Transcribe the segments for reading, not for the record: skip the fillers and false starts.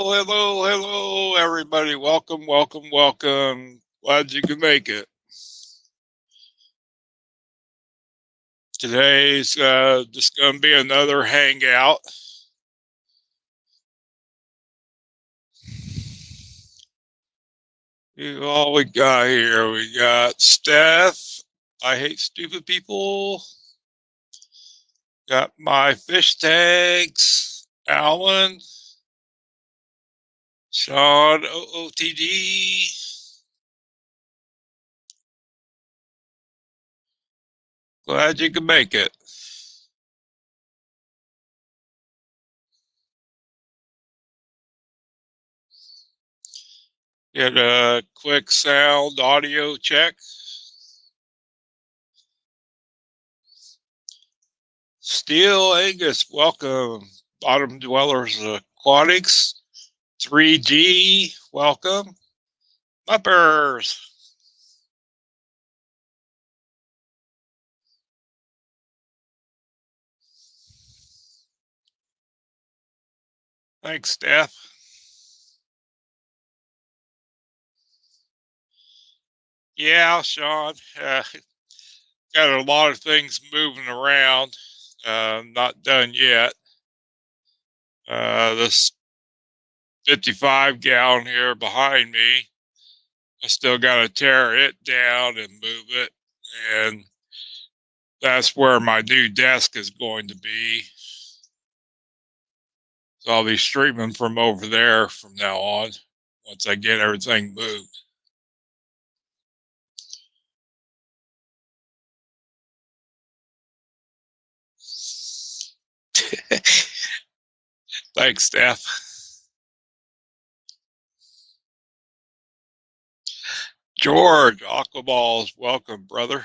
Hello, everybody. Welcome. Glad you could make it. Today's just going to be another hangout. All we got here, we got Steph. I hate stupid people. Got my fish tanks. Alan. Sean OOTD. Glad you could make it. Get a quick sound audio check. Steel Angus, welcome. Bottom Dwellers Aquatics. 3G, welcome. Uppers. Thanks, Steph. Yeah, Sean. Got a lot of things moving around. Not done yet. This 55 gallon here behind me, I still got to tear it down and move it. And that's where my new desk is going to be. So I'll be streaming from over there from now on once I get everything moved. Thanks, Steph. George, Aquaballs, welcome, brother.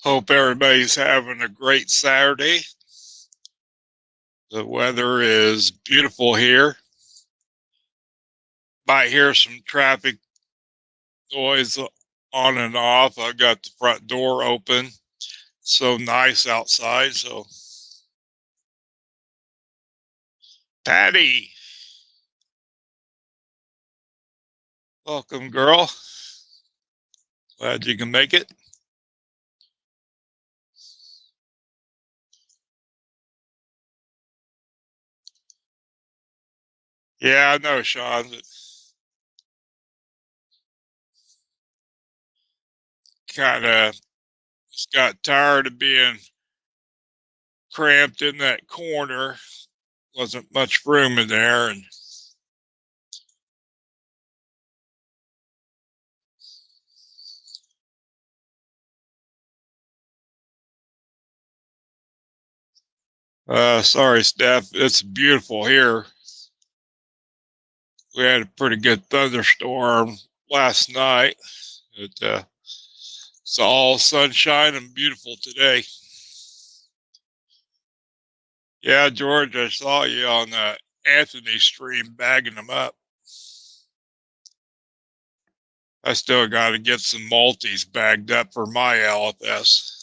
Hope everybody's having a great Saturday. The weather is beautiful here. Might hear some traffic noise on and off. I've got the front door open. So nice outside. So, Patty, welcome, girl. Glad you can make it. Yeah, I know, Sean. Kind of just got tired of being cramped in that corner. Wasn't much room in there, and sorry, Steph. It's beautiful here. We had a pretty good thunderstorm last night. It's all sunshine and beautiful today. Yeah, George, I saw you on the Anthony stream bagging them up. I still got to get some multis bagged up for my LFS.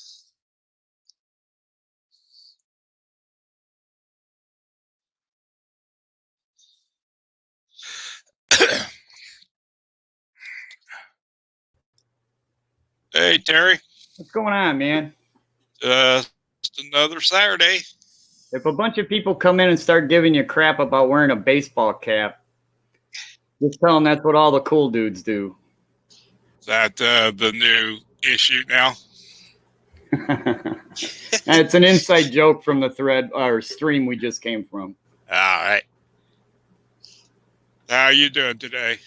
Hey, Terry. What's going on, man? Just another Saturday. If a bunch of people come in and start giving you crap about wearing a baseball cap, just tell them that's what all the cool dudes do. Is that the new issue now? It's an inside joke from the thread or stream we just came from. All right. How are you doing today?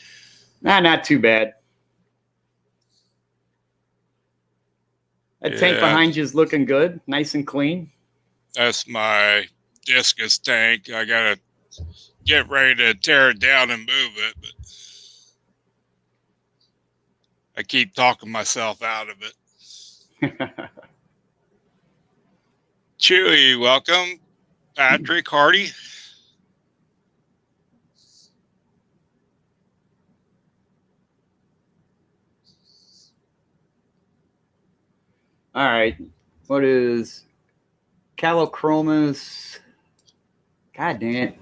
Not too bad. That tank behind you is looking good, nice and clean. That's my discus tank. I gotta get ready to tear it down and move it, but I keep talking myself out of it. Chewy, welcome. Patrick, Hardy. All right. What is Callochromis. God damn it.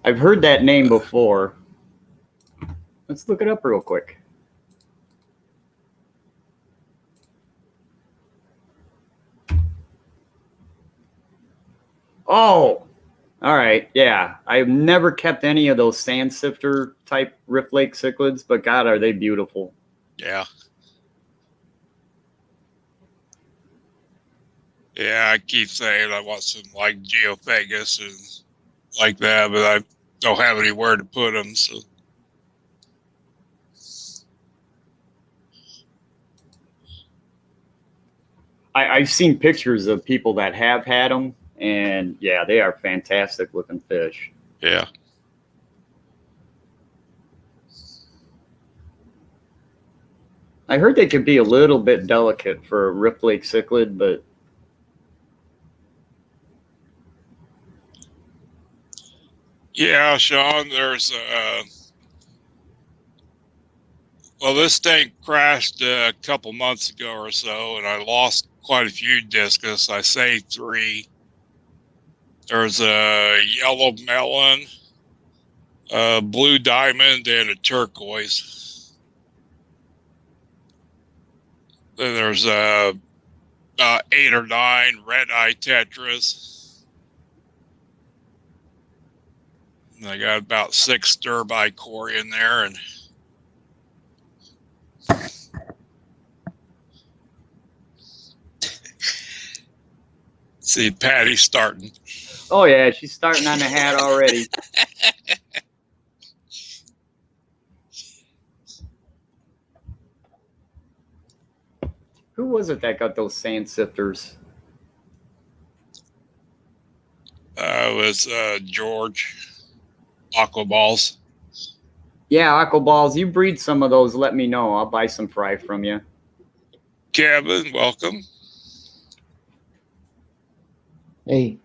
I've heard that name before. Let's look it up real quick. Oh, all right. Yeah. I've never kept any of those sand sifter type Rift Lake cichlids, but God, are they beautiful. Yeah. Yeah, I keep saying I want some like geophagus and like that, but I don't have anywhere to put them. So I've seen pictures of people that have had them, and yeah, they are fantastic looking fish. yeah. I heard they could be a little bit delicate for a Rift Lake cichlid, but Yeah, Sean, there's well, this thing crashed a couple months ago or so, and I lost quite a few discus. I saved 3. There's a yellow melon, a blue diamond, and a turquoise. Then there's about 8 or 9 red eye tetras. And I got about 6 stir-by-core in there, and see Patty's starting. oh yeah, she's starting on the hat already. Who was it that got those sand sifters? It was George Aquaballs. Yeah, Aqua Balls. You breed some of those, let me know. I'll buy some fry from you. Kevin, welcome. Hey,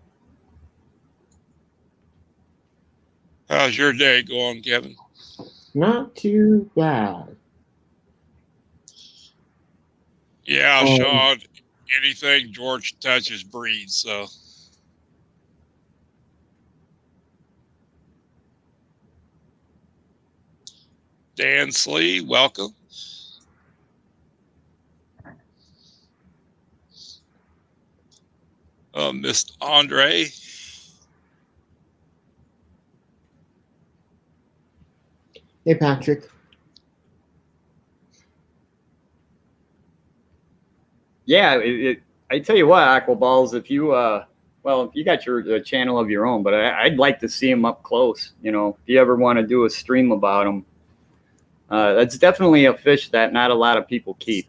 How's your day going, Kevin? not too bad. Yeah, Sean, anything George touches breeds, so. Dan Slee, welcome. Miss Andre. Hey, Patrick. Yeah, I tell you what, Aqua Balls, if you well, you got your channel of your own, but I'd like to see them up close. You know, if you ever want to do a stream about them, that's definitely a fish that not a lot of people keep.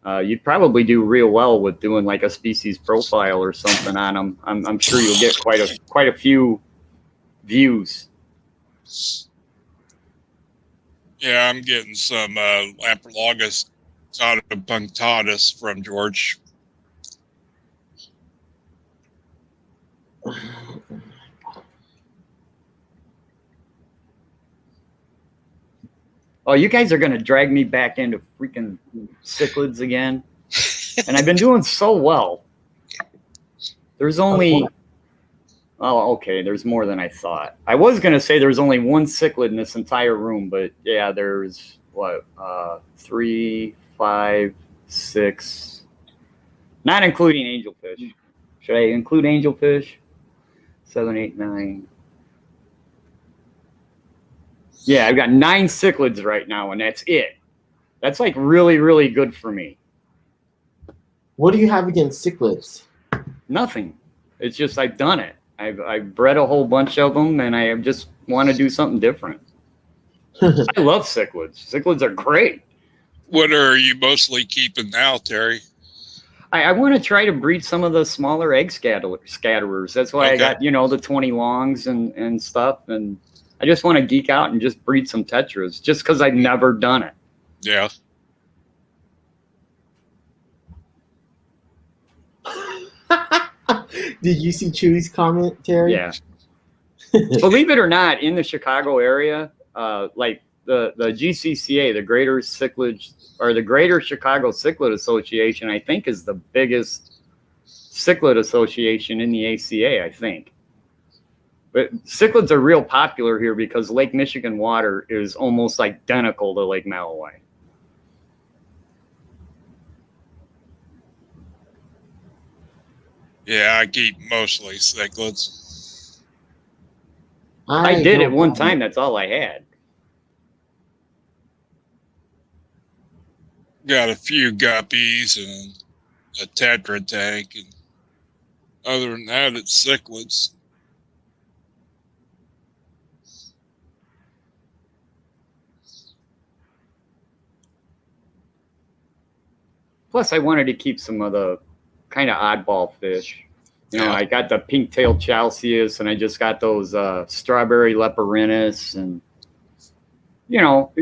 You'd probably do real well with doing like a species profile or something on them. I'm sure you'll get quite a few views. Yeah, I'm getting some Lamprologus punctatus from George. Oh, you guys are going to drag me back into freaking cichlids again. And I've been doing so well. There's only... Oh, okay, there's more than I thought. I was going to say there's only 1 cichlid in this entire room, but yeah, there's, what, 3, 5, 6... Not including angelfish. Should I include angelfish? 7, 8, 9... Yeah, I've got 9 cichlids right now, and that's it. That's like really, really good for me. What do you have against cichlids? Nothing. It's just I've done it. I've bred a whole bunch of them, and I just want to do something different. I love cichlids. Cichlids are great. What are you mostly keeping now, Terry? I want to try to breed some of the smaller egg scatterers. That's why I got, you know, the 20 longs and stuff, and I just want to geek out and just breed some tetras just because I've never done it. Yeah. Did you see Chewy's comment, Terry? Yeah. Believe it or not, in the Chicago area, like the GCCA, the Greater Cichlid or the Greater Chicago Cichlid Association, I think is the biggest cichlid association in the ACA, I think. But cichlids are real popular here because Lake Michigan water is almost identical to Lake Malloway. Yeah, I keep mostly cichlids. I did at one time. That's all I had. Got a few guppies and a tetra tank, and other than that, it's cichlids. Plus, I wanted to keep some of the kind of oddball fish. You know, Yeah. I got the pink-tailed chalceus, and I just got those strawberry leperinus, and you know,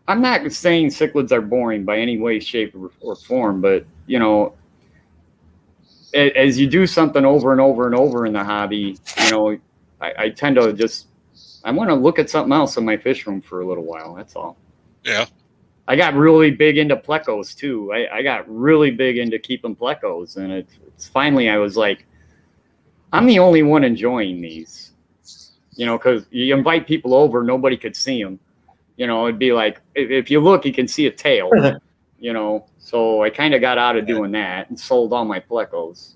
I'm not saying cichlids are boring by any way, shape, or form, but you know, as you do something over and over and over in the hobby, you know, I tend to just I want to look at something else in my fish room for a little while. That's all. Yeah. I got really big into plecos too. I got really big into keeping plecos, and it's finally I was like, I'm the only one enjoying these, you know, because you invite people over, nobody could see them. You know, it'd be like if you look, you can see a tail. You know, so I kind of got out of doing that and sold all my plecos.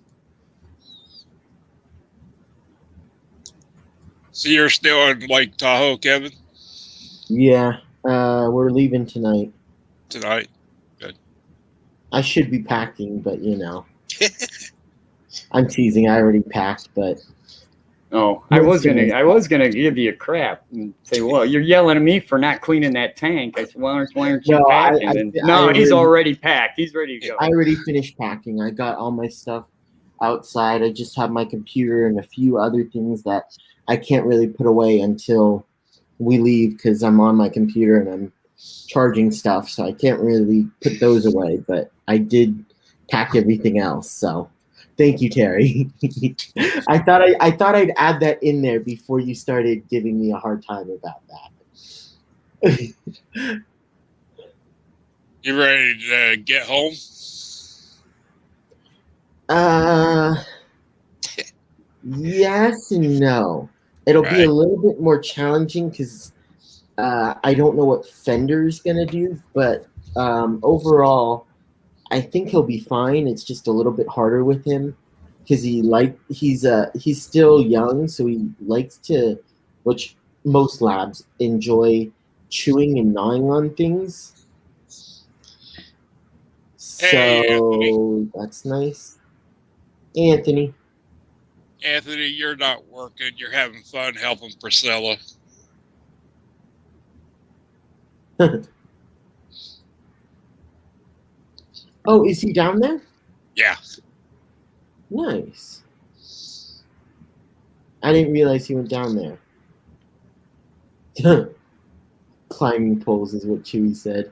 So you're still in Lake Tahoe, Kevin? Yeah, we're leaving tonight. Tonight? Good. I should be packing, but you know, I'm teasing. I already packed, but Oh, I was gonna give you a crap and say, well, you're yelling at me for not cleaning that tank. I said, well, why aren't you No, packing? He's already packed. He's ready to go. I already finished packing. I got all my stuff outside. I just have my computer and a few other things that I can't really put away until we leave because I'm on my computer and I'm charging stuff, so I can't really put those away. But I did pack everything else, so. Thank you, Terry. I thought I'd add that in there before you started giving me a hard time about that. You ready to get home? Yes and no. It'll be a little bit more challenging because I don't know what Fender's gonna do, but overall, I think he'll be fine. It's just a little bit harder with him because he's still young, so he likes to, which most labs enjoy chewing and gnawing on things. So that's nice. Anthony, you're not working. You're having fun helping Priscilla. Oh, is he down there? Yeah. Nice. I didn't realize he went down there. Climbing poles is what Chewie said.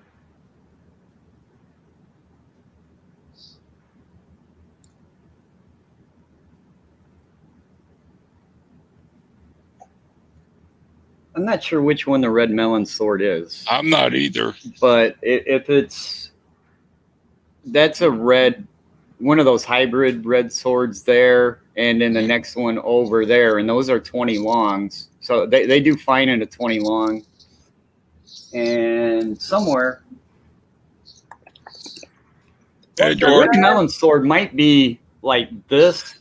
I'm not sure which one the red melon sword is. I'm not either. But if that's a red, one of those hybrid red swords there, and then the next one over there, and those are 20 longs. So they do fine in a 20 long. And somewhere, Hey, the red melon sword might be like this.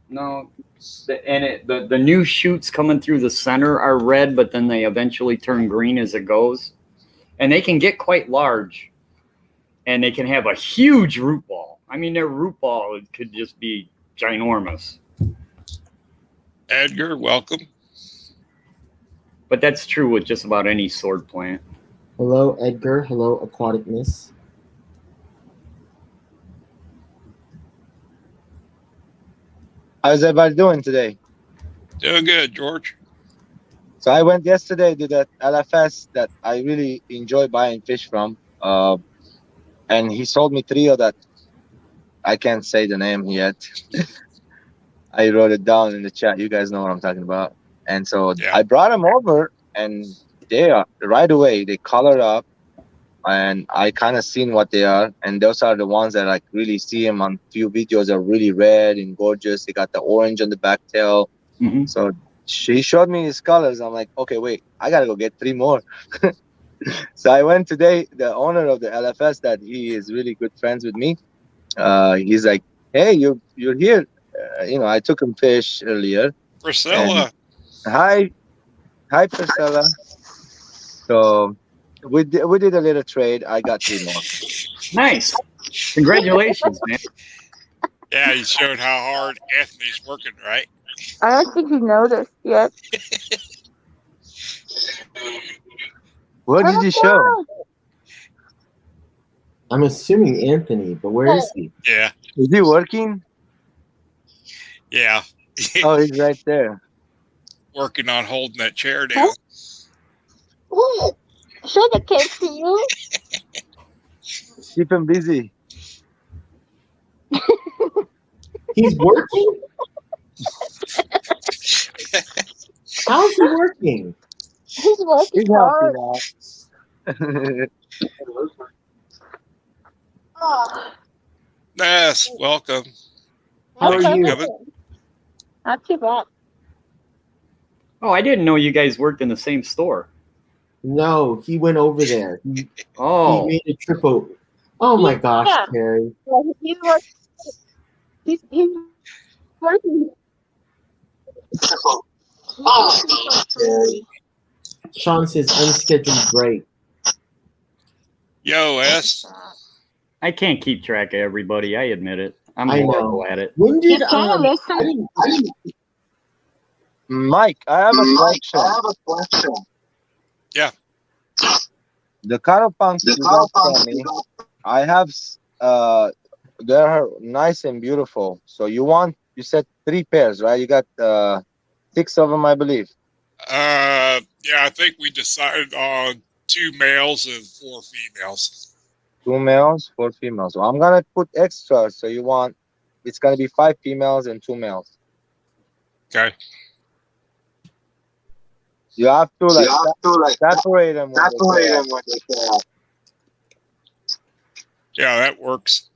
No. The new shoots coming through the center are red, but then they eventually turn green as it goes. And they can get quite large. And they can have a huge root ball. I mean, their root ball could just be ginormous. Edgar, welcome. But that's true with just about any sword plant. Hello, Edgar. Hello, Aquaticness. How's everybody doing today? Doing good, George. So I went yesterday to that LFS that I really enjoy buying fish from. And he sold me trio that I can't say the name yet. I wrote it down in the chat. You guys know what I'm talking about. And so I brought them over, and they are right away. They colored up. and I kind of seen what they are, and those are the ones that like really see them on few videos are really red and gorgeous. They got the orange on the back tail. Hmm. So she showed me his colors. I'm like, okay, wait, I gotta go get 3 more. So I went today. The owner of the LFS, that he is really good friends with me. He's like, hey, you're here. I took him fish earlier, and Priscilla. hi, hi, Priscilla. So we did a little trade. I got 3 more. Nice. Congratulations, man. Yeah, he showed how hard Anthony's working, right? I don't think he noticed yet. What did you show? I'm assuming Anthony, but where is he? Yeah, Is he working? yeah. Oh, he's right there. Working on holding that chair down. Wait, show the cake to you. Keep him busy. He's working? How's he working? He's working He's hard. helping out. Oh, Yes, welcome. How are you? Kevin? not too bad. Oh, I didn't know you guys worked in the same store. No, he went over there. He Oh, made a trip over. Oh my gosh, Yeah. Terry. Yeah, he's working. Sean says unscheduled break. Yo, S. I can't keep track of everybody. I admit it. I'm I horrible know. at it. When did You can listen. Mike, I have a question. Yeah. The cattle punks you got for me, I have they're nice and beautiful. So you said 3 pairs, right? You got 6 of them, I believe. Yeah, I think we decided on 2 males and 4 females. 2 males, 4 females. So I'm gonna put extra. So it's gonna be 5 females and 2 males. Okay. You have to separate them. Yeah, that works.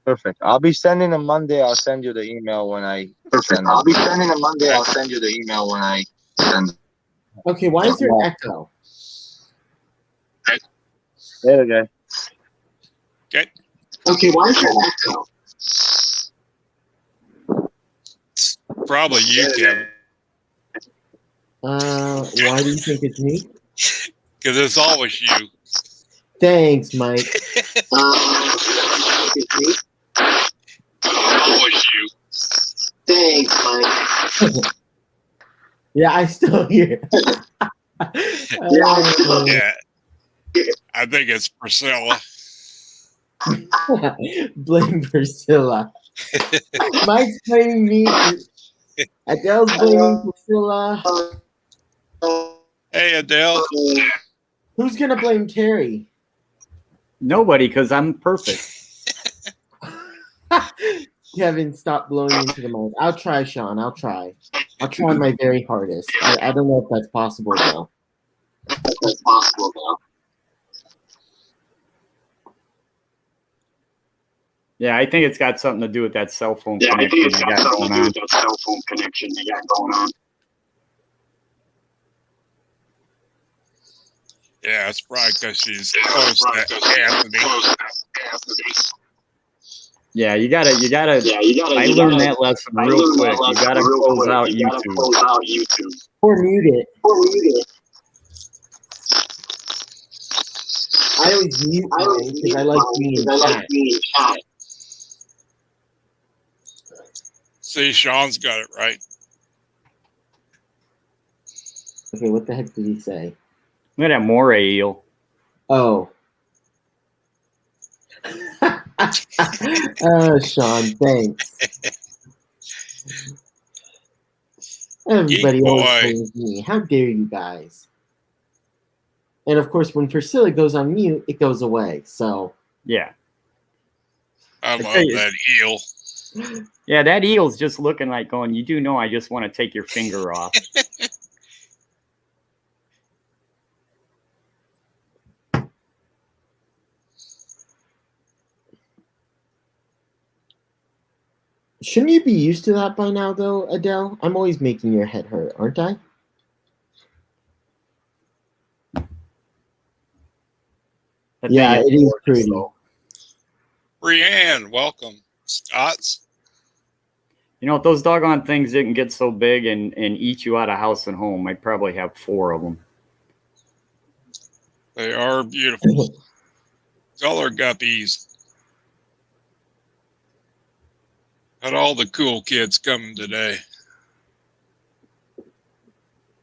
Perfect. I'll be sending them Monday. I'll send you the email when I send them. Okay, why is there an echo? There we go. Okay. Okay, why is there an echo? Probably you, Kevin. Why do you think it's me? Because it's always you. Thanks, Mike. Always you. Thanks, Mike. Yeah, I still hear. Yeah. I think it's Priscilla. Blame Priscilla. Mike's blaming me. Adele's blaming Priscilla. Hey, Adele. Who's gonna blame Terry? Nobody, because I'm perfect. Kevin, stop blowing into the mic. I'll try, Sean. I'll try my very hardest. I don't know if that's possible though. Yeah, I think it's got something to do with that cell phone connection you got going on. Yeah, it's probably because she's close to Anthony. Yeah, you gotta. I learned that lesson real quick. You gotta close out YouTube. Or mute it. I always mute mine because I like being in chat. See, Sean's got it right. Okay, what the heck did he say? Look at that moray eel. Oh. Oh, Sean, thanks. Everybody Yeet always boy. blames me. How dare you guys? And of course, when Priscilla goes on mute, it goes away. So Yeah. I love tell you- that eel. Yeah, that eel's just looking like going, you do know I just want to take your finger off. Shouldn't you be used to that by now, though, Adele? I'm always making your head hurt, aren't I? That Yeah, thing it is gorgeous, pretty. though. Brianne, welcome. Scott's. You know, if those doggone things didn't get so big and eat you out of house and home, I'd probably have 4 of them. They are beautiful. Color guppies. Had all the cool kids coming today.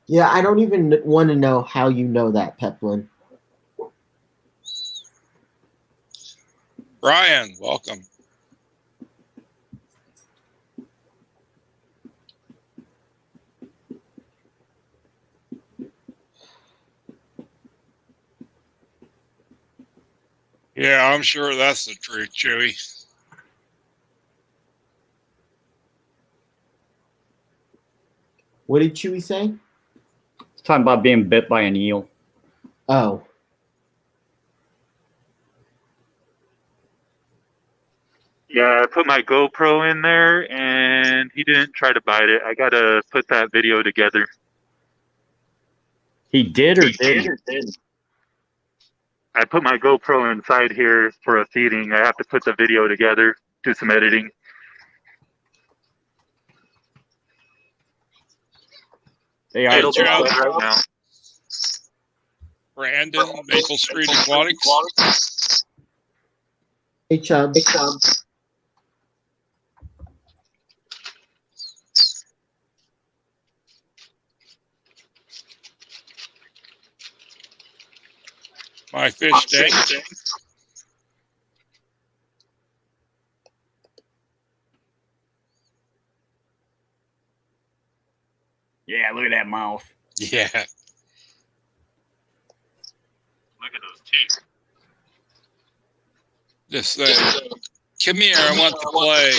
Yeah, I don't even want to know how you know that, Peplin. Brian, welcome. Yeah, I'm sure that's the truth, Chewy. What did Chewy say? It's talking about being bit by an eel. Oh. Yeah, I put my GoPro in there and he didn't try to bite it. I gotta put that video together. He did or didn't? I put my GoPro inside here for a feeding. I have to put the video together, do some editing. They are. It'll be Joe. right now. Brandon, Maple Street Aquatics. Hey, Chubbs. My fish tank. Yeah, look at that mouth. Yeah. Look at those teeth. Just say, come here, I want to play.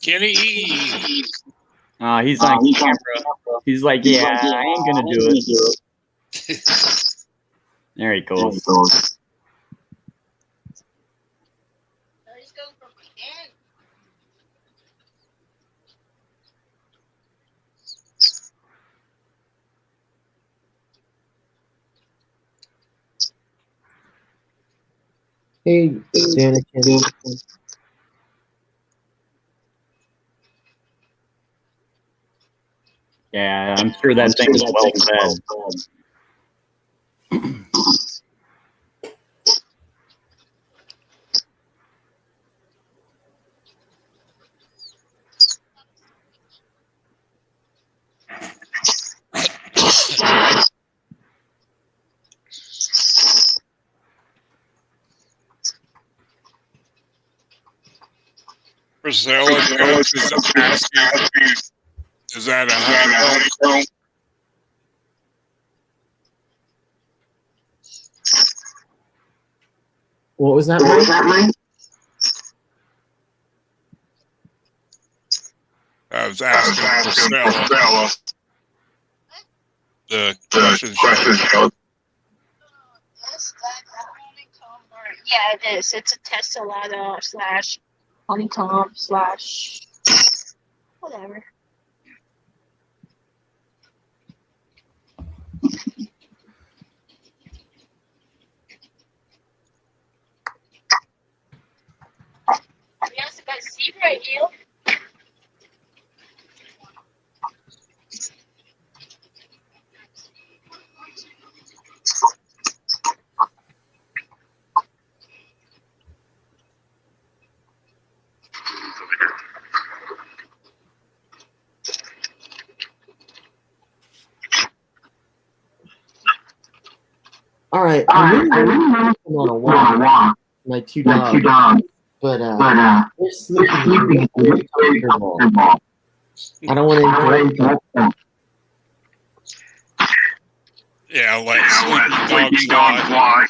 Kenny. He's on camera. He's like, yeah, I ain't gonna do it. There he goes. Hey, Danica. Yeah, I'm sure that thing's well fed. Priscilla Jones is asking, is that a honeycomb? What was that, Mike? I was asking Priscilla. The question show. Yeah, it is. It's a tessellata slash honeycomb slash whatever. We also got zebra eel. All right, I really want to walk my 2 dogs, but they're sleeping very comfortable. I don't want to interrupt them. Yeah, let sleeping dogs fly.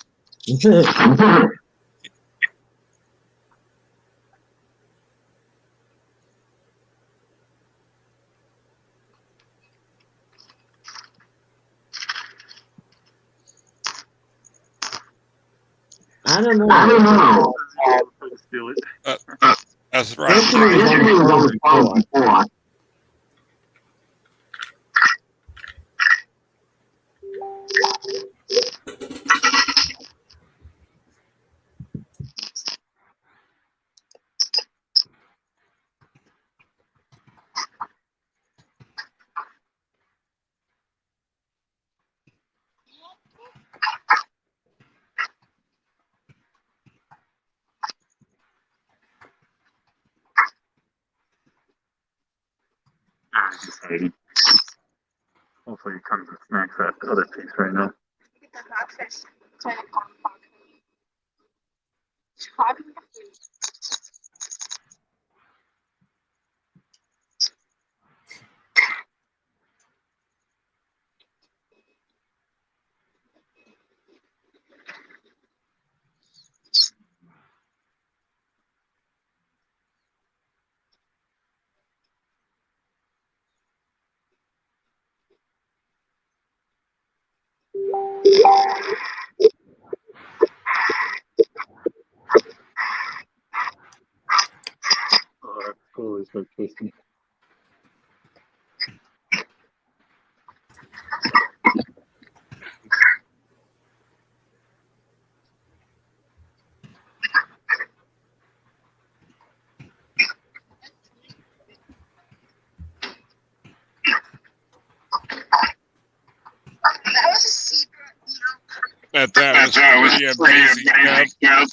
I don't know. Steal it. That's right. Anthony was on the phone before. I'm excited. Hopefully it comes with snacks at the other place right now. Oh, that's cool. It's so tasty. That was pretty amazing, Kev.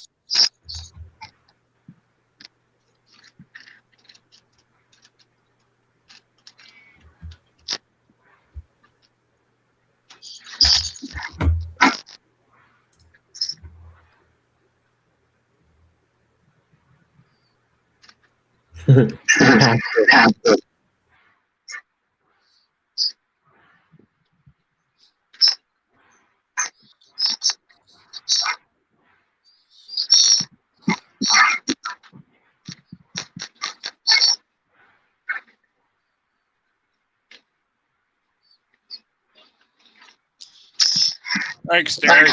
Thanks, Terry.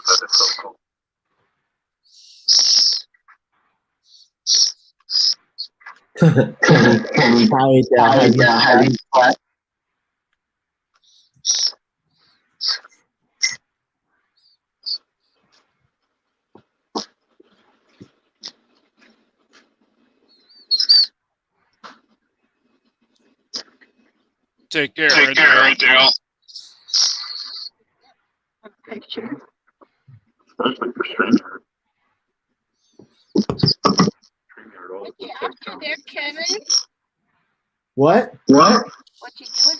That is so cool. Having fun. Take care, Daryl. Picture. Especially for stranger. StreamYard always What you looks up like to junk. there, Kevin? What? What you doing?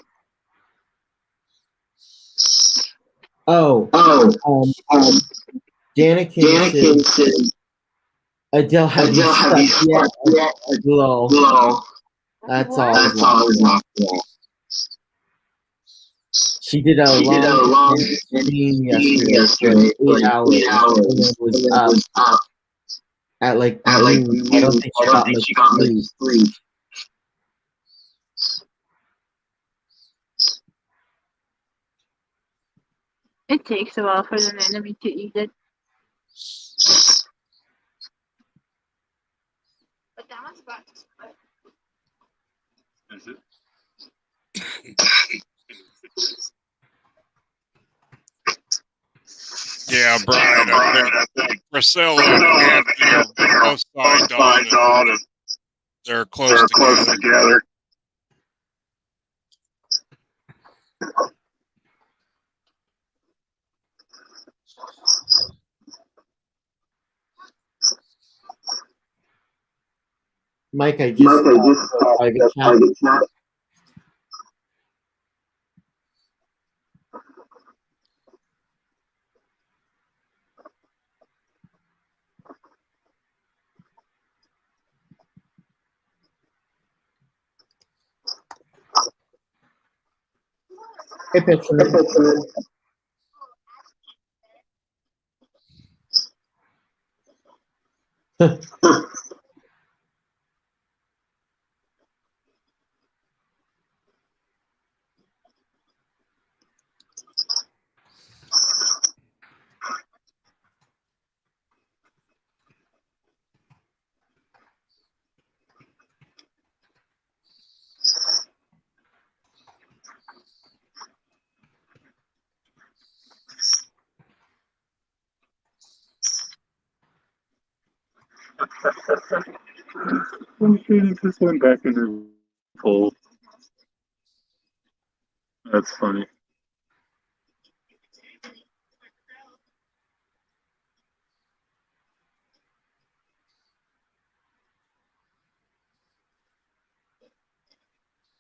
Janet said, Adele, have you slept yet? Lol. That's all. She did a long stream yesterday for 8 hours, and it was up at like noon. I don't think she got much sleep. It takes a while for the enemy to eat it. But that one's about to split. Is it? Yeah, Brian, I think Priscilla and Anthony are both signed on. They're close together. Mike, I just private chat. Hey, Pitchman. Just went back into fold. That's funny.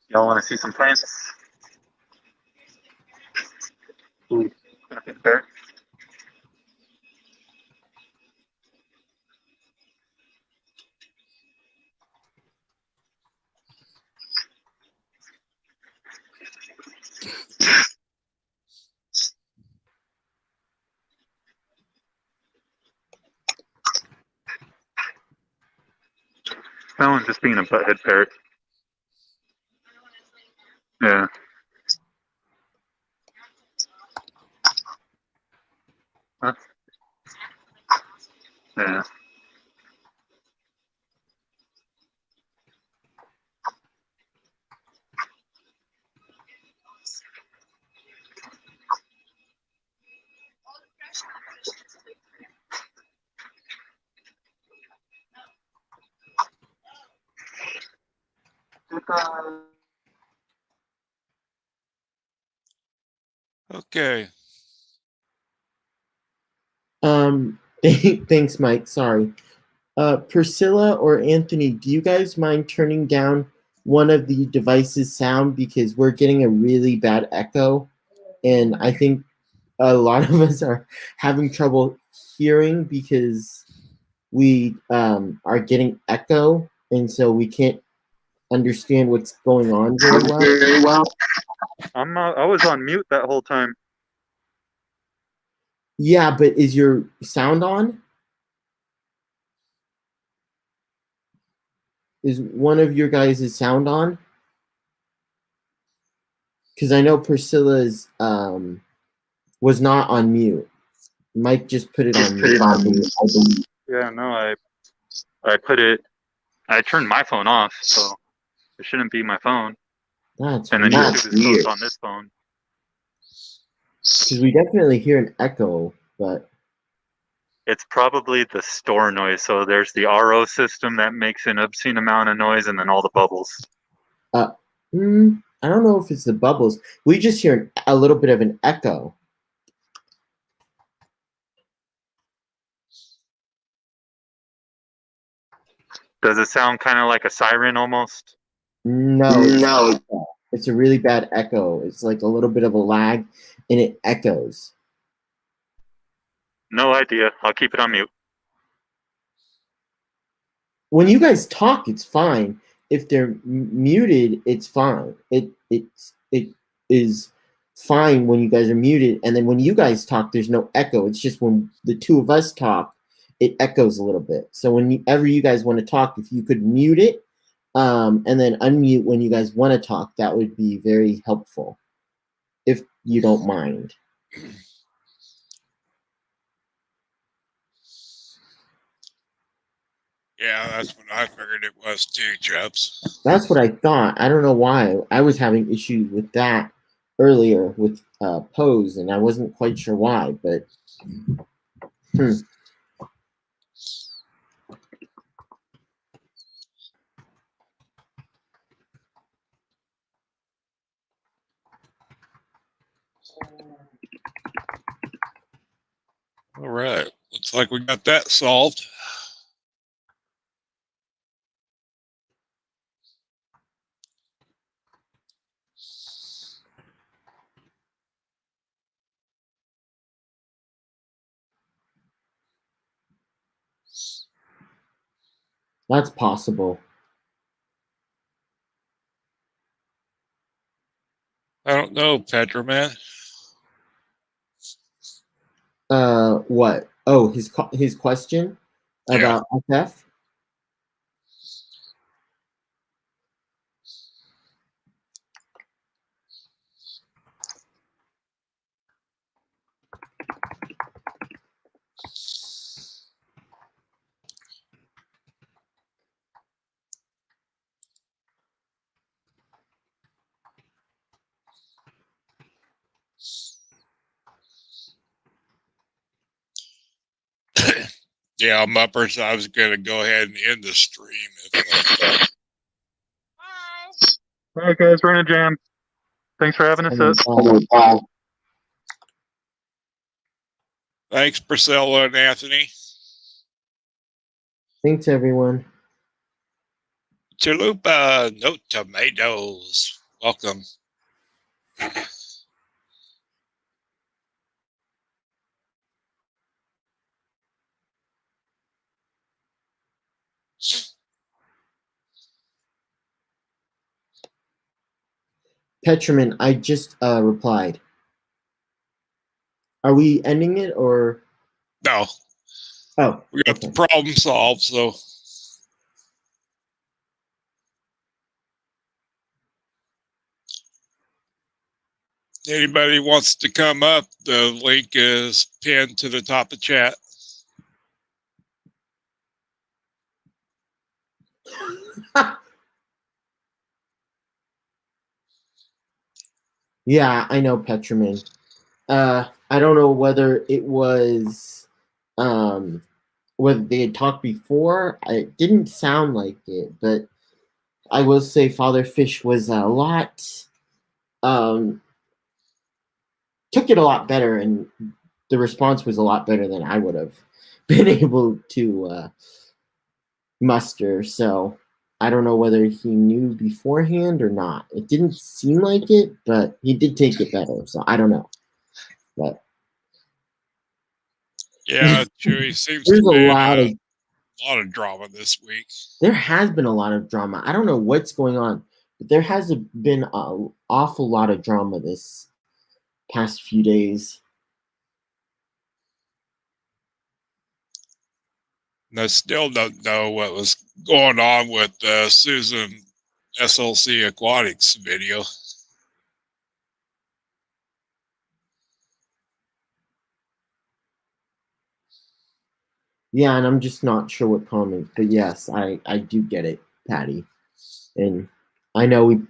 Y'all want to see some plants? Ooh, there. That one's just being a butthead parrot. Yeah. Huh? Yeah. Okay. Thanks, Mike. Sorry. Priscilla or Anthony, do you guys mind turning down one of the devices' sound because we're getting a really bad echo, and I think a lot of us are having trouble hearing because we are getting echo, and so we can't understand what's going on very well. I was on mute that whole time. Yeah, but is your sound on? Is one of your guys' sound on? Because I know Priscilla's was not on mute. Mike just put it on mute. I believe. Yeah, no, I put it. I turned my phone off, so it shouldn't be my phone. That's and then weird. YouTube is on this phone. Because we definitely hear an echo, but it's probably the store noise. So there's the RO system that makes an obscene amount of noise, and then all the bubbles. I don't know if it's the bubbles. We just hear a little bit of an echo. Does it sound kind of like a siren almost? No. It's a really bad echo. It's like a little bit of a lag, and it echoes. No idea. I'll keep it on mute. When you guys talk, it's fine. If they're muted, it's fine. It is fine when you guys are muted, and then when you guys talk, there's no echo. It's just when the two of us talk, it echoes a little bit. So whenever you guys want to talk, if you could mute it, and then unmute when you guys want to talk, that would be very helpful, if you don't mind. Yeah, that's what I figured it was too, Chubbs. That's what I thought. I don't know why. I was having issues with that earlier with Pose, and I wasn't quite sure why, but All right. Looks like we got that solved. That's possible. I don't know, Petroman. What? Oh, his question about FF. Yeah, Muppers, I was going to go ahead and end the stream. All right, guys, we're in a jam. Thanks for having us up. Thanks, Priscilla and Anthony. Thanks, everyone. Chalupa, no tomatoes. Welcome. Petroman, I just replied. Are we ending it or? No. Oh, we got the problem solved, so. Anybody wants to come up, the link is pinned to the top of the chat. Yeah, I know, Petroman. I don't know whether it was whether they had talked before. It didn't sound like it, but I will say Father Fish was a lot took it a lot better, and the response was a lot better than I would have been able to muster. So I don't know whether he knew beforehand or not. It didn't seem like it, but he did take it better. So I don't know. But yeah, Chewy seems there's to a be lot of drama this week. There has been a lot of drama. I don't know what's going on, but there has been an awful lot of drama this past few days. And I still don't know what was going on with Susan SLC Aquatics video. Yeah, and I'm just not sure what comments, but yes, I do get it, Patty. And I know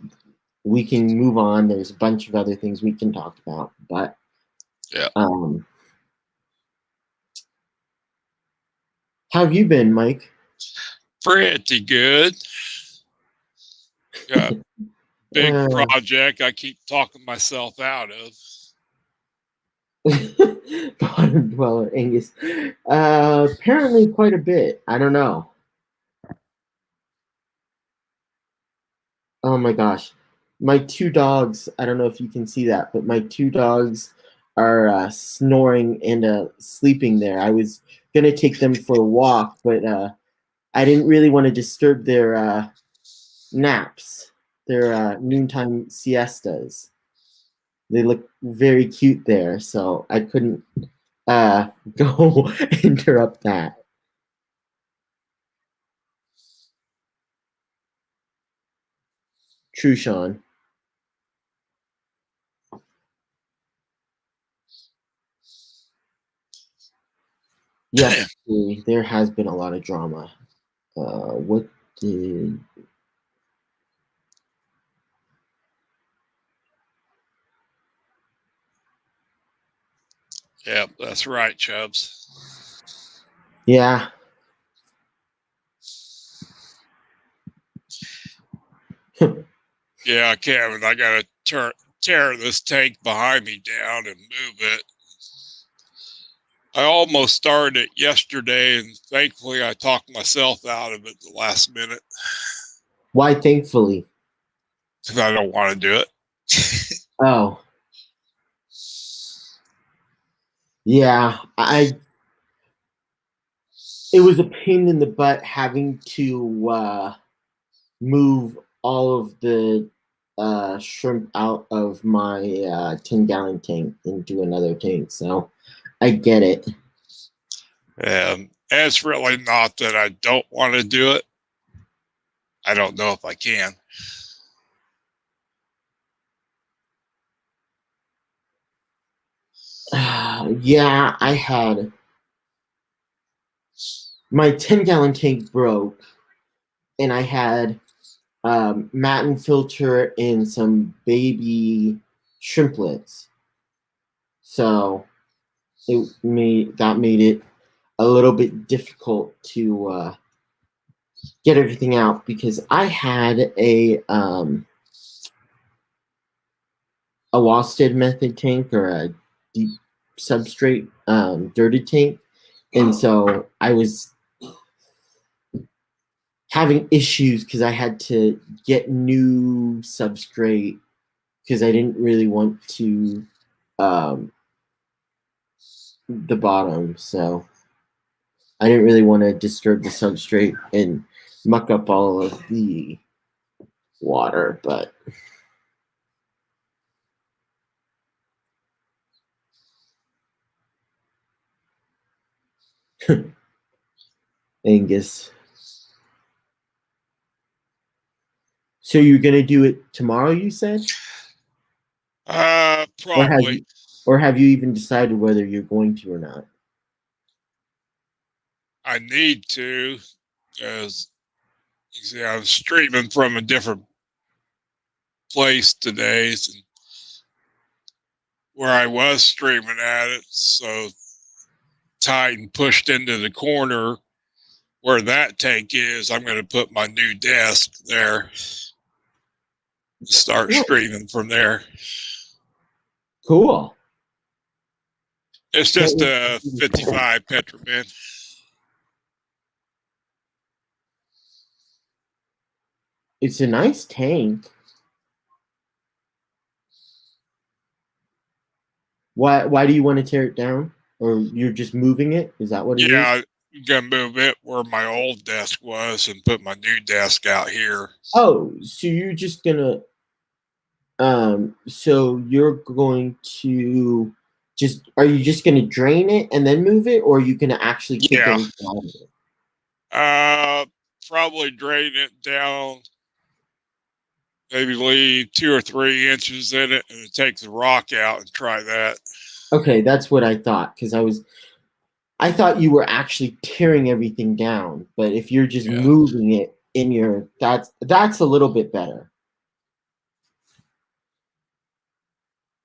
we can move on. There's a bunch of other things we can talk about, but yeah. How have you been, Mike? Pretty good. Got a big project I keep talking myself out of. Bottom dweller, Angus. Apparently quite a bit. I don't know. Oh my gosh. My two dogs, I don't know if you can see that, but my two dogs are snoring and sleeping there. I was going to take them for a walk, but I didn't really want to disturb their naps, their noontime siestas. They look very cute there, so I couldn't go interrupt that. True, Sean. Yes, there has been a lot of drama. What did... Yep, that's right, Chubbs. Yeah. Yeah, Kevin, I gotta tear this tank behind me down and move it. I almost started it yesterday, and thankfully I talked myself out of it the last minute Why, thankfully? because I don't want to do it. Oh, yeah. It was a pain in the butt having to move all of the shrimp out of my 10-gallon tank into another tank. So I get it. And it's really not that I don't want to do it. I don't know if I can. Yeah, I had my 10-gallon tank broke, and I had matin filter and some baby shrimplets. So that made it a little bit difficult to get everything out because I had a Wasted method tank or a deep substrate dirty tank, and so I was having issues because I had to get new substrate because I didn't really want to um, the bottom, so I didn't really want to disturb the substrate and muck up all of the water, but Angus. So you're gonna do it tomorrow, you said? Or have Probably. you or have you even decided whether you're going to or not? I need to, because you see, I was streaming from a different place today, and where I was streaming at it, so Titan pushed into the corner where that tank is. I'm going to put my new desk there, start Yeah. streaming from there. Cool. It's Can't just wait a to see the tank. 55 Petromin. It's a nice tank. Why do you want to tear it down? Or you're just moving it? Is that what it is? Yeah, I'm going to move it where my old desk was and put my new desk out here. Oh, so you're just gonna so you're going to just are you just gonna drain it and then move it, or are you gonna actually take Yeah. everything out of it? Probably drain it down, maybe leave 2 or 3 inches in it and take the rock out and try that. Okay, that's what I thought, because I thought you were actually tearing everything down, but if you're just Yeah. moving it in your that's a little bit better.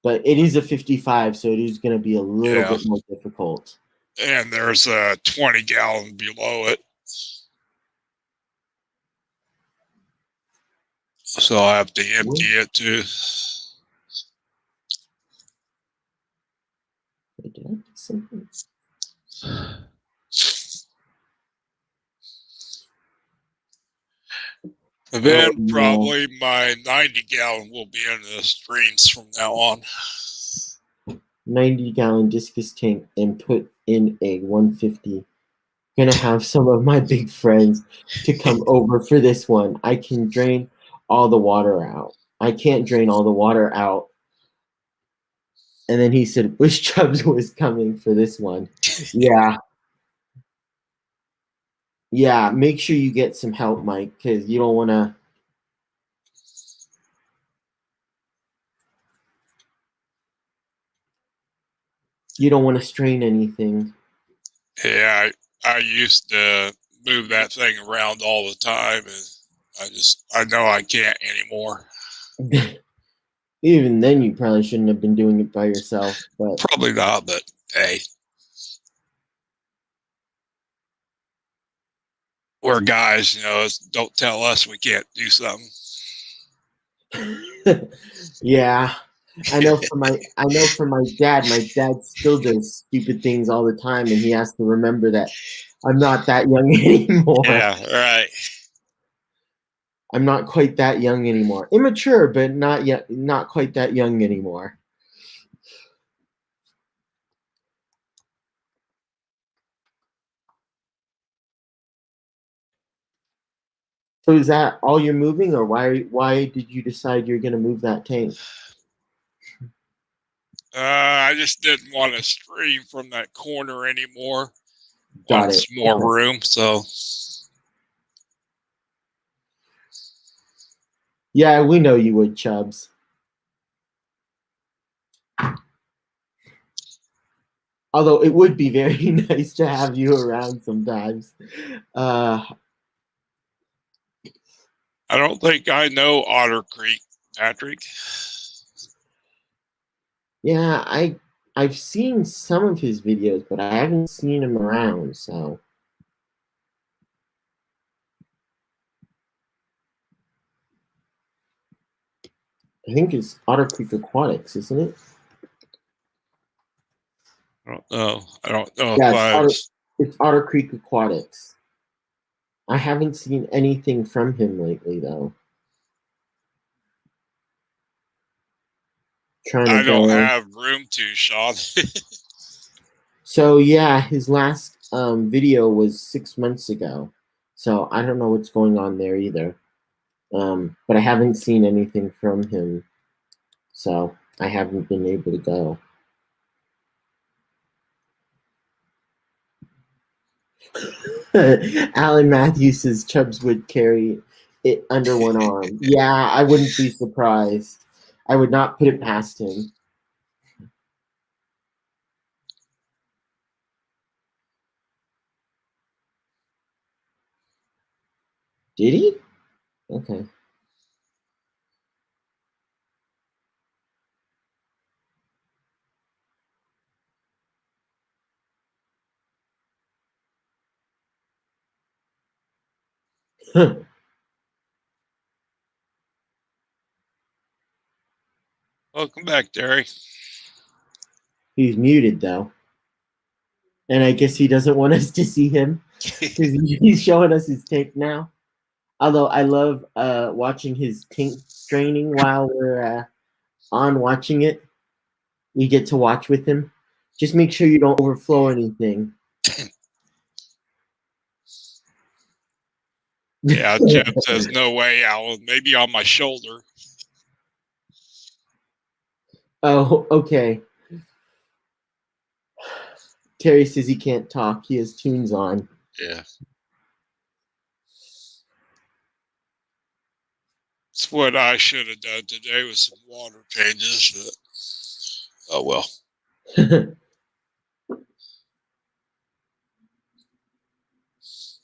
But it is a 55, so it is going to be a little Yeah. bit more difficult. And there's a 20-gallon below it. So I'll have to empty it too. Wait, did I do something? And then Oh, no. probably my 90-gallon will be in the streams from now on. 90-gallon discus tank and put in a 150. Gonna have some of my big friends to come over for this one. I can drain all the water out. I can't drain all the water out. And then he said, Wish Chubbs was coming for this one. Yeah. Yeah, make sure you get some help, Mike, because you don't want to. You don't want to strain anything. Yeah, I used to move that thing around all the time, and I know I can't anymore. Even then, you probably shouldn't have been doing it by yourself. But Probably not, but hey, we're guys, don't tell us we can't do something. yeah, I know for my dad. My dad still does stupid things all the time, and he has to remember that I'm not that young anymore. Yeah, right. I'm not quite that young anymore. Immature, but not yet, not quite that young anymore. So is that all you're moving, or why did you decide you're going to move that tank? I just didn't want to stream from that corner anymore. Got Wanted it. some more room, so. Yeah, we know you would, Chubbs. Although it would be very nice to have you around sometimes. I don't think I know Otter Creek, Patrick. Yeah, I've seen some of his videos, but I haven't seen him around, so. I think it's Otter Creek Aquatics, isn't it? I don't know. I don't know Yeah, if it's Otter Creek Aquatics. I haven't seen anything from him lately, though. Trying to I don't go. have room to, Sean. So yeah, his last video was 6 months ago. So I don't know what's going on there either. But I haven't seen anything from him. So I haven't been able to go. Alan Matthews says Chubbs would carry it under one arm. Yeah, I wouldn't be surprised. I would not put it past him. Did he? Okay. Welcome back, Derry. He's muted though. And I guess he doesn't want us to see him because he's showing us his tank now. Although I love watching his tank draining while we're on watching it. We get to watch with him. Just make sure you don't overflow anything. Yeah, Jeff says no way, Alan. Maybe on my shoulder. Oh, okay. Terry says he can't talk. He has tunes on. Yeah. It's what I should have done today with some water changes. But, oh, well.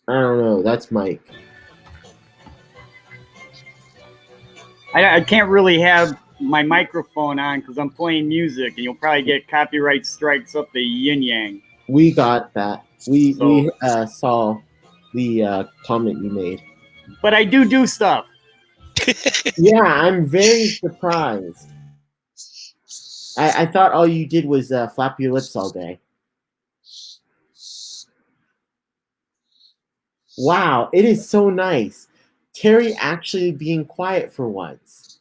I don't know. That's Mike. I can't really have my microphone on because I'm playing music, and you'll probably get copyright strikes up the yin yang. We got that. We So- saw the comment you made. But I do stuff. Yeah, I'm very surprised. I thought all you did was flap your lips all day. Wow, it is so nice. Terry actually being quiet for once.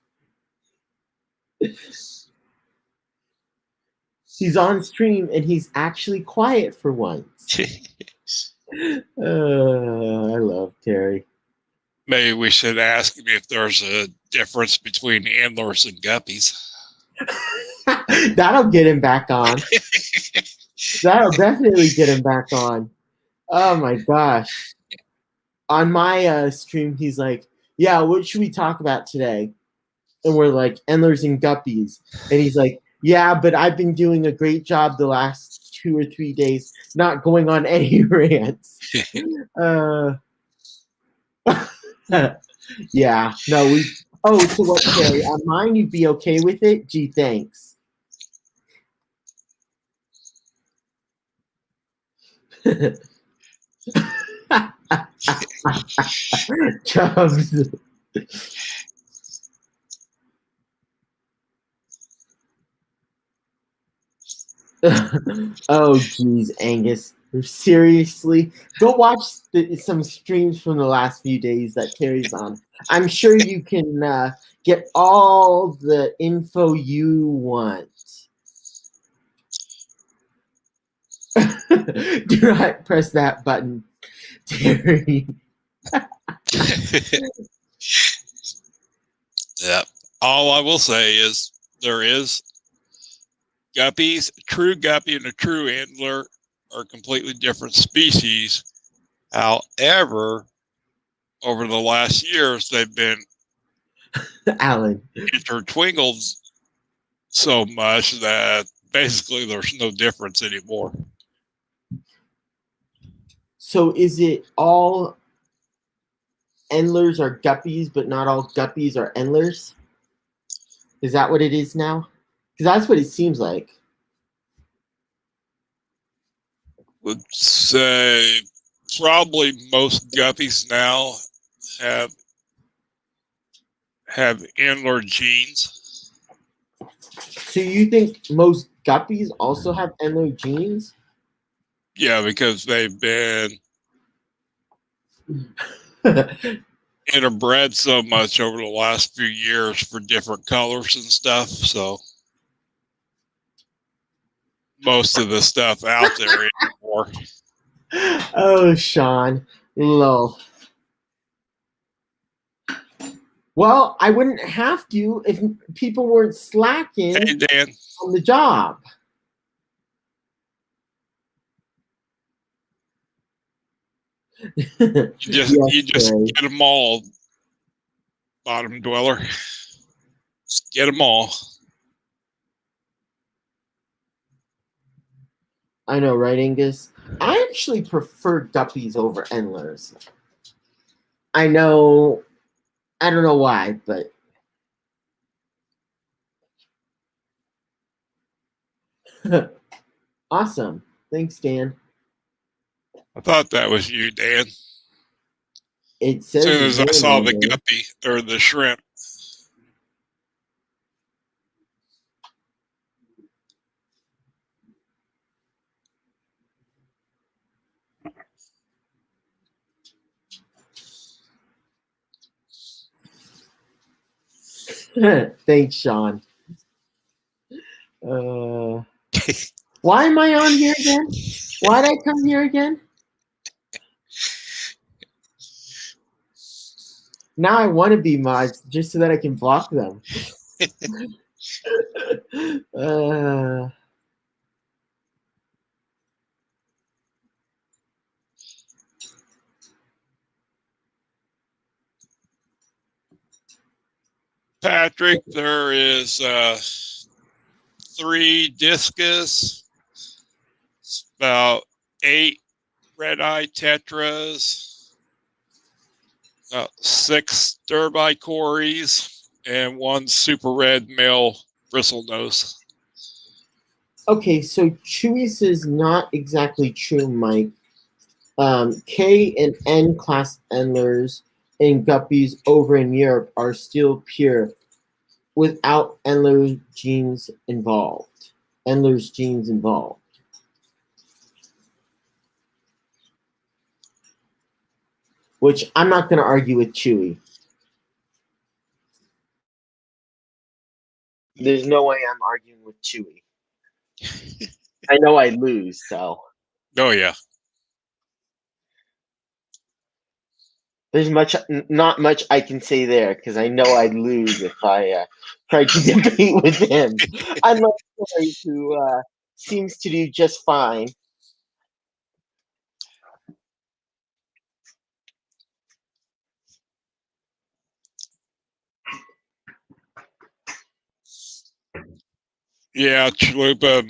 He's on stream and he's actually quiet for once. I love Terry. Maybe we should ask him if there's a difference between antlers and guppies. That'll get him back on. That'll definitely get him back on. Oh my gosh. On my stream, he's like, yeah, what should we talk about today? And we're like, antlers and guppies. And he's like, yeah, but I've been doing a great job the last 2 or 3 days, not going on any rants. Yeah, no, we. Oh, so what, Terry? On mine, you'd be okay with it? Gee, thanks. Chubbs. Oh, geez, Angus. Seriously? Go watch some streams from the last few days that Terry's on. I'm sure you can get all the info you want. Do not press that button, Terry. Yeah. All I will say is there is guppies. A true guppy and a true antler are completely different species. However, over the last years, they've been Alan. intertwinkled so much that basically there's no difference anymore. So is it all endlers are guppies, but not all guppies are endlers? Is that what it is now? Because that's what it seems like. Would say probably most guppies now have antler genes. So you think most guppies also have antler genes? Yeah, because they've been interbred so much over the last few years for different colors and stuff. So most of the stuff out there anymore. Oh, Sean. Lol. Well, I wouldn't have to if people weren't slacking Hey, Dan. on the job. You just Terry. get them all, bottom dweller. Just get them all. I know, right, Angus? I actually prefer guppies over endlers. I know. I don't know why, but awesome. Thanks, Dan. I thought that was you, Dan. It As says soon as I saw the there. guppy or the shrimp. Thanks, Sean. Why am I on here again? Why did I come here again? Now I want to be mods just so that I can block them. Patrick, there is 3 discus, about 8 red-eye tetras, about 6 derbicories, and 1 super red male bristlenose. Okay, so Chewy says not exactly true, Mike. K and N class endlers and guppies over in Europe are still pure without endlers genes involved. Endlers genes involved. Which I'm not going to argue with Chewy. There's no way I'm arguing with Chewy. I know I lose, so. Oh, yeah. There's not much I can say there because I know I'd lose if I tried to debate with him. Unlike Corey, who seems to do just fine. Yeah, Chalupa,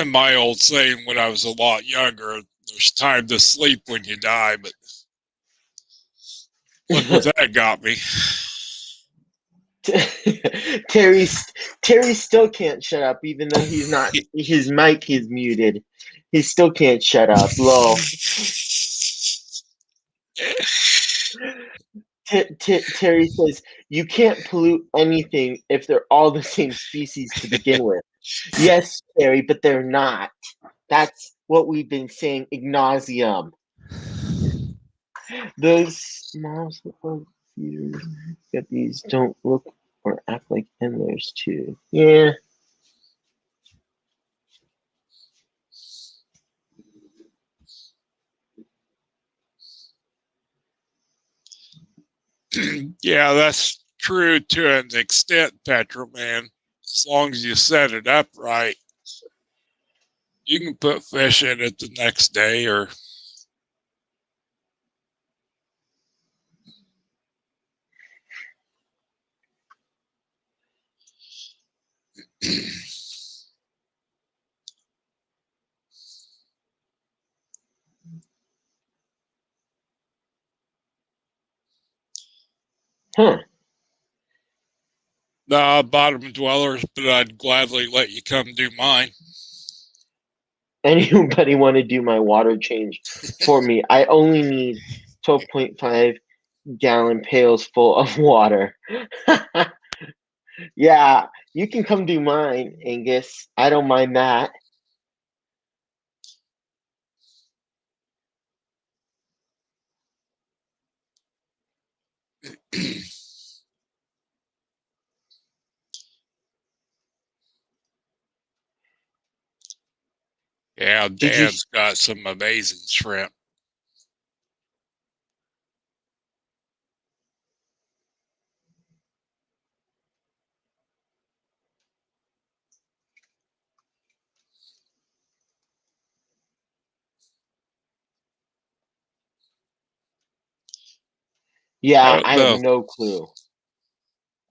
my old saying when I was a lot younger, there's time to sleep when you die, but look what that got me. Terry still can't shut up, even though he's not. His mic is muted. He still can't shut up. Lol. Terry says you can't pollute anything if they're all the same species to begin with. Yes, Terry, but they're not. That's what we've been saying ad nauseum. Those small feeders get these don't look or act like endlers too. Yeah. Yeah, that's true to an extent, Petroman. As long as you set it up right, you can put fish in it the next day or Huh. nah, bottom dwellers, but I'd gladly let you come do mine. Anybody want to do my water change for me? I only need 12.5 gallon pails full of water. Yeah, you can come do mine, Angus. I don't mind that. Yeah, Did you? Dan's got some amazing shrimp. I Yeah, don't I have know. no clue.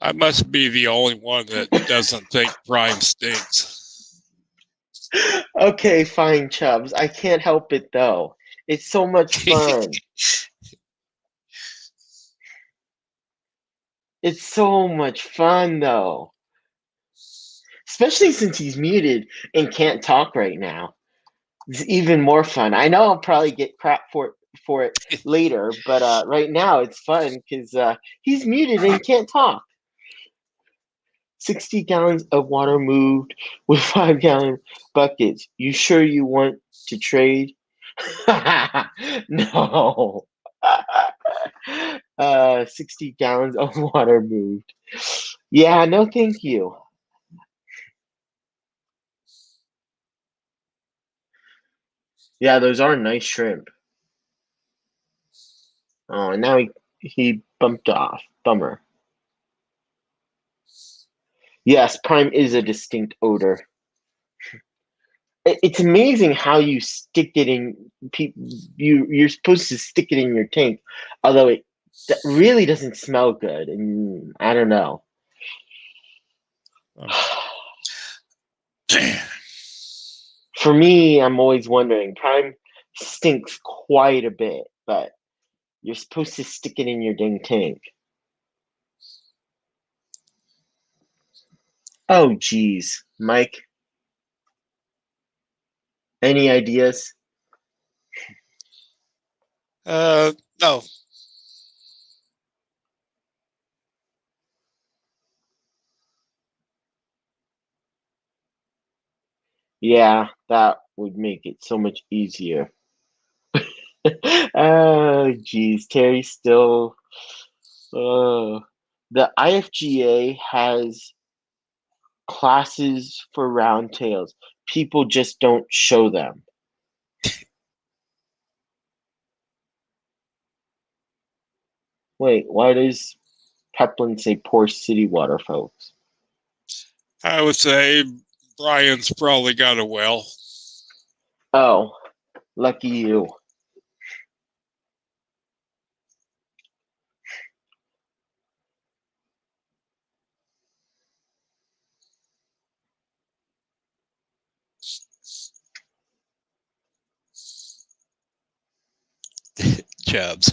I must be the only one that doesn't think prime stinks. Okay, fine, Chubbs. I can't help it though. It's so much fun. It's so much fun though. Especially since he's muted and can't talk right now. It's even more fun. I know I'll probably get crap for it later, but right now it's fun because he's muted and can't talk. 60 gallons of water moved with 5-gallon buckets. You sure you want to trade? No. 60 gallons of water moved. Yeah, no, thank you. Yeah, those are nice shrimp. Oh, and now he bumped off. Bummer. Yes, prime is a distinct odor. It's amazing how you stick it in. You're supposed to stick it in your tank, although it that really doesn't smell good, and I don't know. For me, I'm always wondering. Prime stinks quite a bit, but you're supposed to stick it in your dang tank. Oh, geez, Mike. Any ideas? No. Yeah, that would make it so much easier. Oh, geez, Terry still. The IFGA has classes for round tails. People just don't show them. Wait, why does Peplin say poor city water folks? I would say Brian's probably got a well. Oh, lucky you. Chubbs.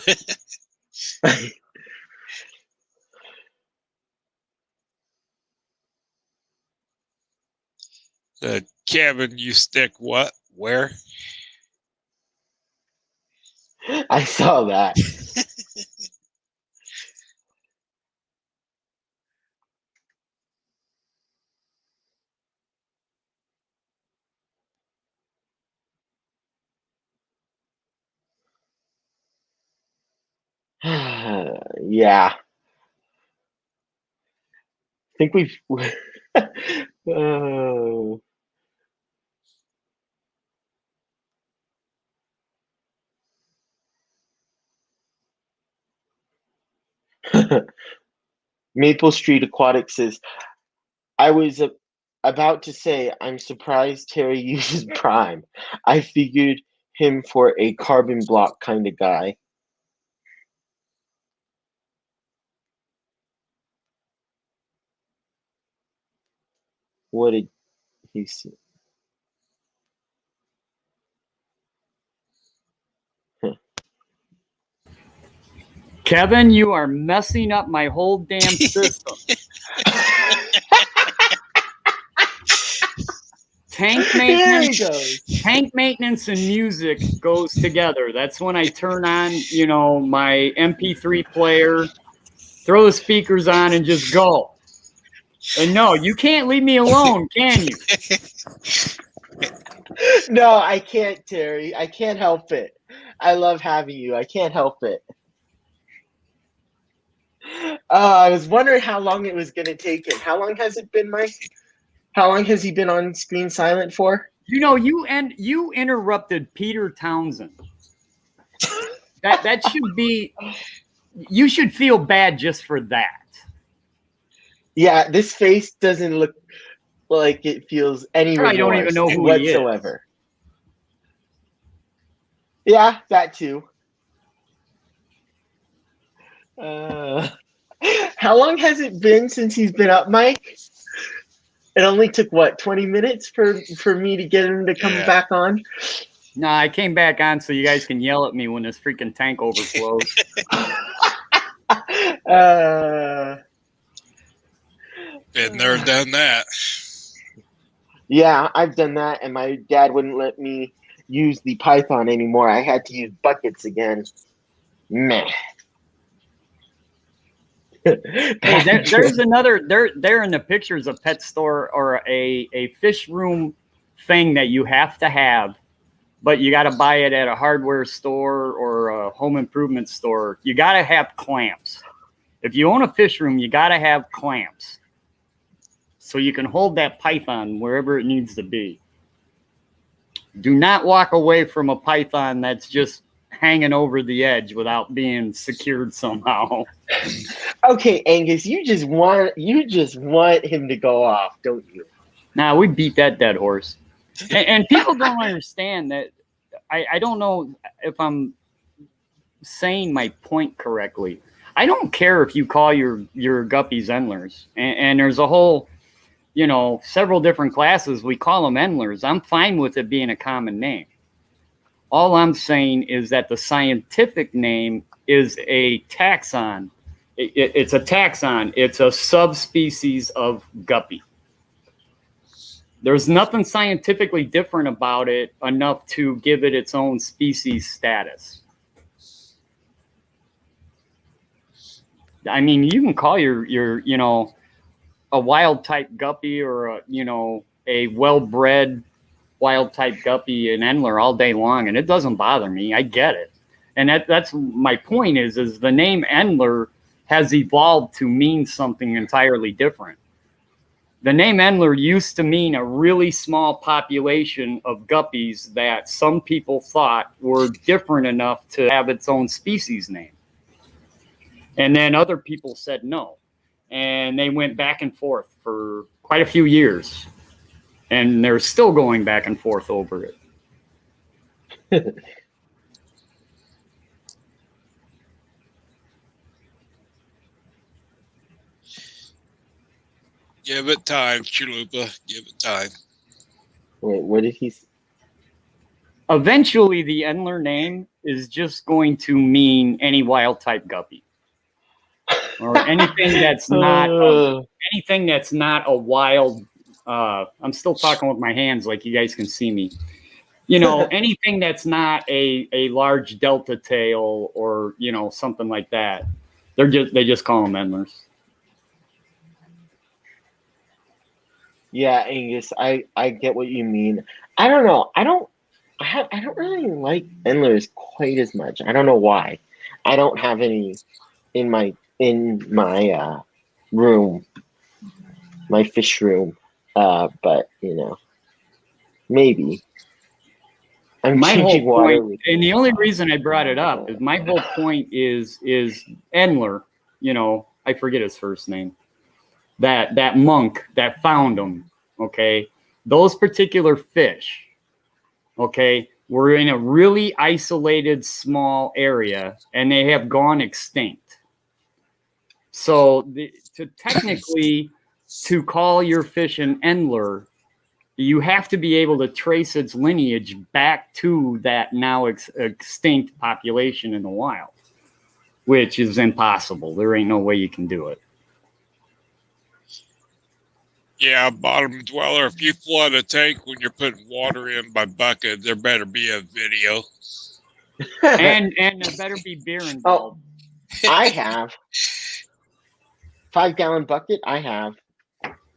Kevin, you stick what? Where? I saw that. Yeah. I think we've. Oh. Maple Street Aquatic says, I was about to say, I'm surprised Terry uses Prime. I figured him for a carbon block kind of guy. What did he say? Kevin, you are messing up my whole damn system. Tank maintenance and music goes together. That's when I turn on, my MP3 player, throw the speakers on, and just go. And no, you can't leave me alone, can you? No, I can't, Terry. I can't help it. I love having you. I can't help it. I was wondering how long it was going to take him. How long has it been, Mike? How long has he been on screen silent for? You interrupted Peter Townsend. That should be. You should feel bad just for that. Yeah, this face doesn't look like it feels any remorse I don't even know who whatsoever. Yeah, that too. How long has it been since he's been up, Mike? It only took, 20 minutes for me to get him to come back on? No, I came back on so you guys can yell at me when this freaking tank overflows. Been there, done that. Yeah, I've done that, and my dad wouldn't let me use the Python anymore. I had to use buckets again. Meh. Hey, there's another. There in the pictures a pet store or a fish room thing that you have to have, but you got to buy it at a hardware store or a home improvement store. You got to have clamps. If you own a fish room, you got to have clamps so you can hold that python wherever it needs to be. Do not walk away from a python that's just hanging over the edge without being secured somehow. Okay, Angus, you just want him to go off, don't you? Nah, we beat that dead horse. And people don't understand that. I don't know if I'm saying my point correctly. I don't care if you call your guppies endlers. And there's a whole, several different classes. We call them endlers. I'm fine with it being a common name. All I'm saying is that the scientific name is a taxon. It's a taxon. It's a subspecies of guppy. There's nothing scientifically different about it enough to give it its own species status. I mean, you can call your a wild type guppy or a well-bred wild type guppy an endler all day long, and it doesn't bother me. I get it. And that's my point is the name endler has evolved to mean something entirely different. The name endler used to mean a really small population of guppies that some people thought were different enough to have its own species name. And then other people said no. And they went back and forth for quite a few years. And they're still going back and forth over it. Give it time, Chalupa. Give it time. Wait, what did he say? Eventually, the endler name is just going to mean any wild type guppy. Or anything that's not a wild. I'm still talking with my hands, like you guys can see me. Anything that's not a large delta tail or something like that. They just call them endlers. Yeah, Angus, I get what you mean. I don't know. I don't really like endlers quite as much. I don't know why. I don't have any in my room, my fish room. But maybe I'm My whole changing water. point, and the only reason I brought it up is my whole point is Endler. I forget his first name. That monk that found them. Okay, those particular fish. Okay, were in a really isolated small area, and they have gone extinct. So technically, to call your fish an Endler, you have to be able to trace its lineage back to that now extinct population in the wild, which is impossible. There ain't no way you can do it. Yeah, bottom dweller, if you flood a tank when you're putting water in by bucket, there better be a video. And there better be beer involved. I have 5-gallon bucket. I have,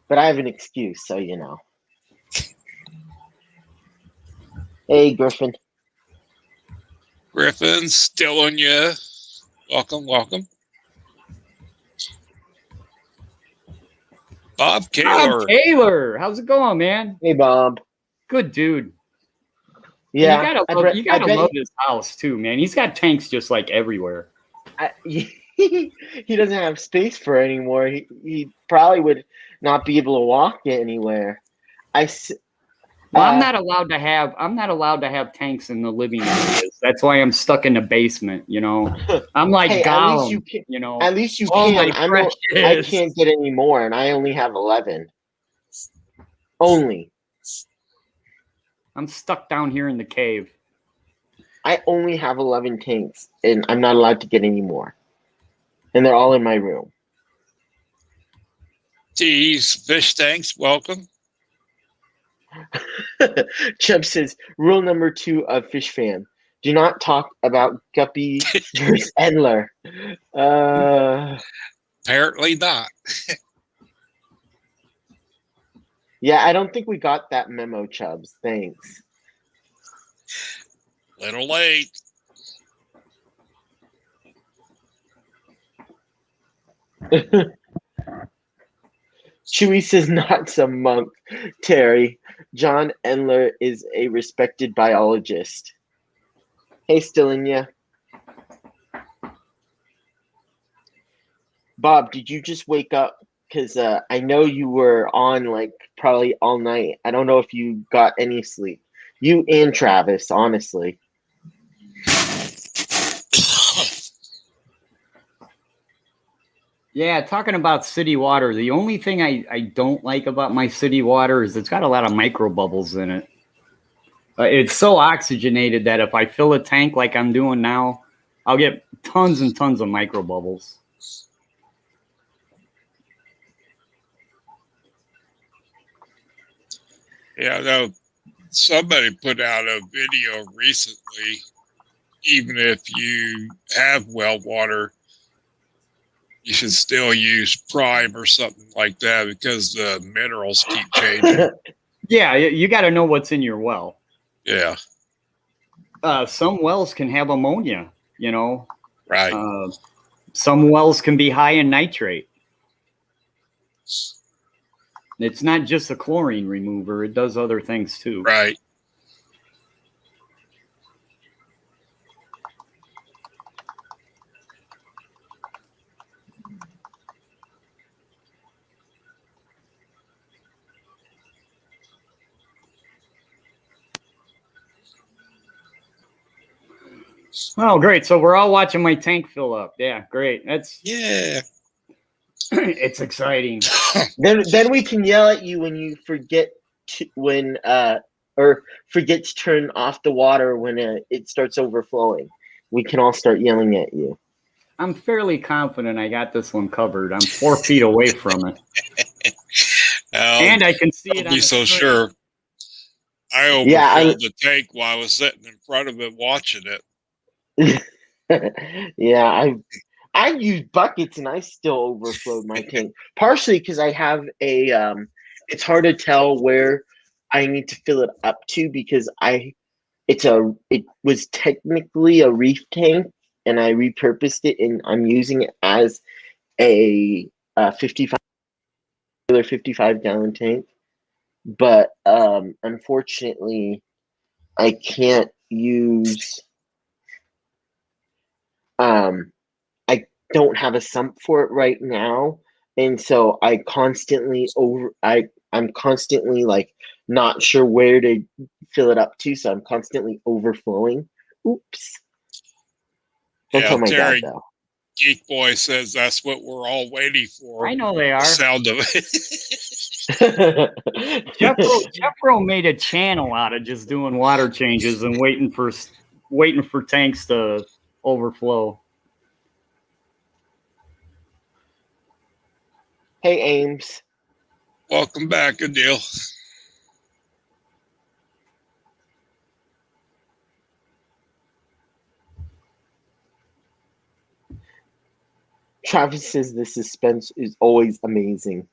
but I have an excuse, so Hey, Griffin. Griffin, still on you. Welcome. Bob Kaler. Bob Kaler, how's it going, man? Hey, Bob. Good dude. Yeah, you gotta love his house too, man. He's got tanks just like everywhere. He doesn't have space for it anymore. He probably would not be able to walk anywhere. I'm not allowed to have tanks in the living areas. That's why I'm stuck in the basement. I'm like Gollum. At least you Oh, can. I precious. can't get any more, and I only have 11. Only. I'm stuck down here in the cave. I only have 11 tanks, and I'm not allowed to get any more. And they're all in my room. Tease fish tanks, welcome. Chubb says, rule number 2 of Fish Fan: do not talk about Guppy versus Endler. Apparently not. Yeah, I don't think we got that memo, Chubbs. Thanks. Little late. Chewy says, not some monk. Terry, John Endler is a respected biologist. Hey, still in ya? Bob, did you just wake up? Because I know you were on probably all night. I don't know if you got any sleep. You and Travis, honestly. Yeah, talking about city water, the only thing I don't like about my city water is it's got a lot of micro bubbles in it. It's so oxygenated that if I fill a tank like I'm doing now, I'll get tons and tons of micro bubbles. Yeah, no, somebody put out a video recently. Even if you have well water, you should still use prime or something like that because the minerals keep changing. Yeah, you got to know what's in your well. Yeah. Some wells can have ammonia, Right. Some wells can be high in nitrate. It's not just a chlorine remover. It does other things too. Right. Oh, great. So we're all watching my tank fill up. Yeah, great. Yeah. It's exciting. Then we can yell at you when you forget or forget to turn off the water when it starts overflowing. We can all start yelling at you. I'm fairly confident I got this one covered. I'm 4 feet away from it. And I can see it I'll on be the so screen. sure. I overfilled the tank while I was sitting in front of it watching it. Yeah, I use buckets and I still overflowed my tank. Partially because I have it's hard to tell where I need to fill it up to because it was technically a reef tank, and I repurposed it, and I'm using it as a 55-gallon tank. But unfortunately, I can't use. I don't have a sump for it right now, and so I'm constantly like not sure where to fill it up to, so I'm constantly overflowing. Oops. Don't Yeah, tell my dad Terry though. Geek Boy says that's what we're all waiting for. I know they The are. sound of it. Jeffro made a channel out of just doing water changes and waiting for tanks to overflow. Hey, Ames. Welcome back, Adil. Travis says the suspense is always amazing.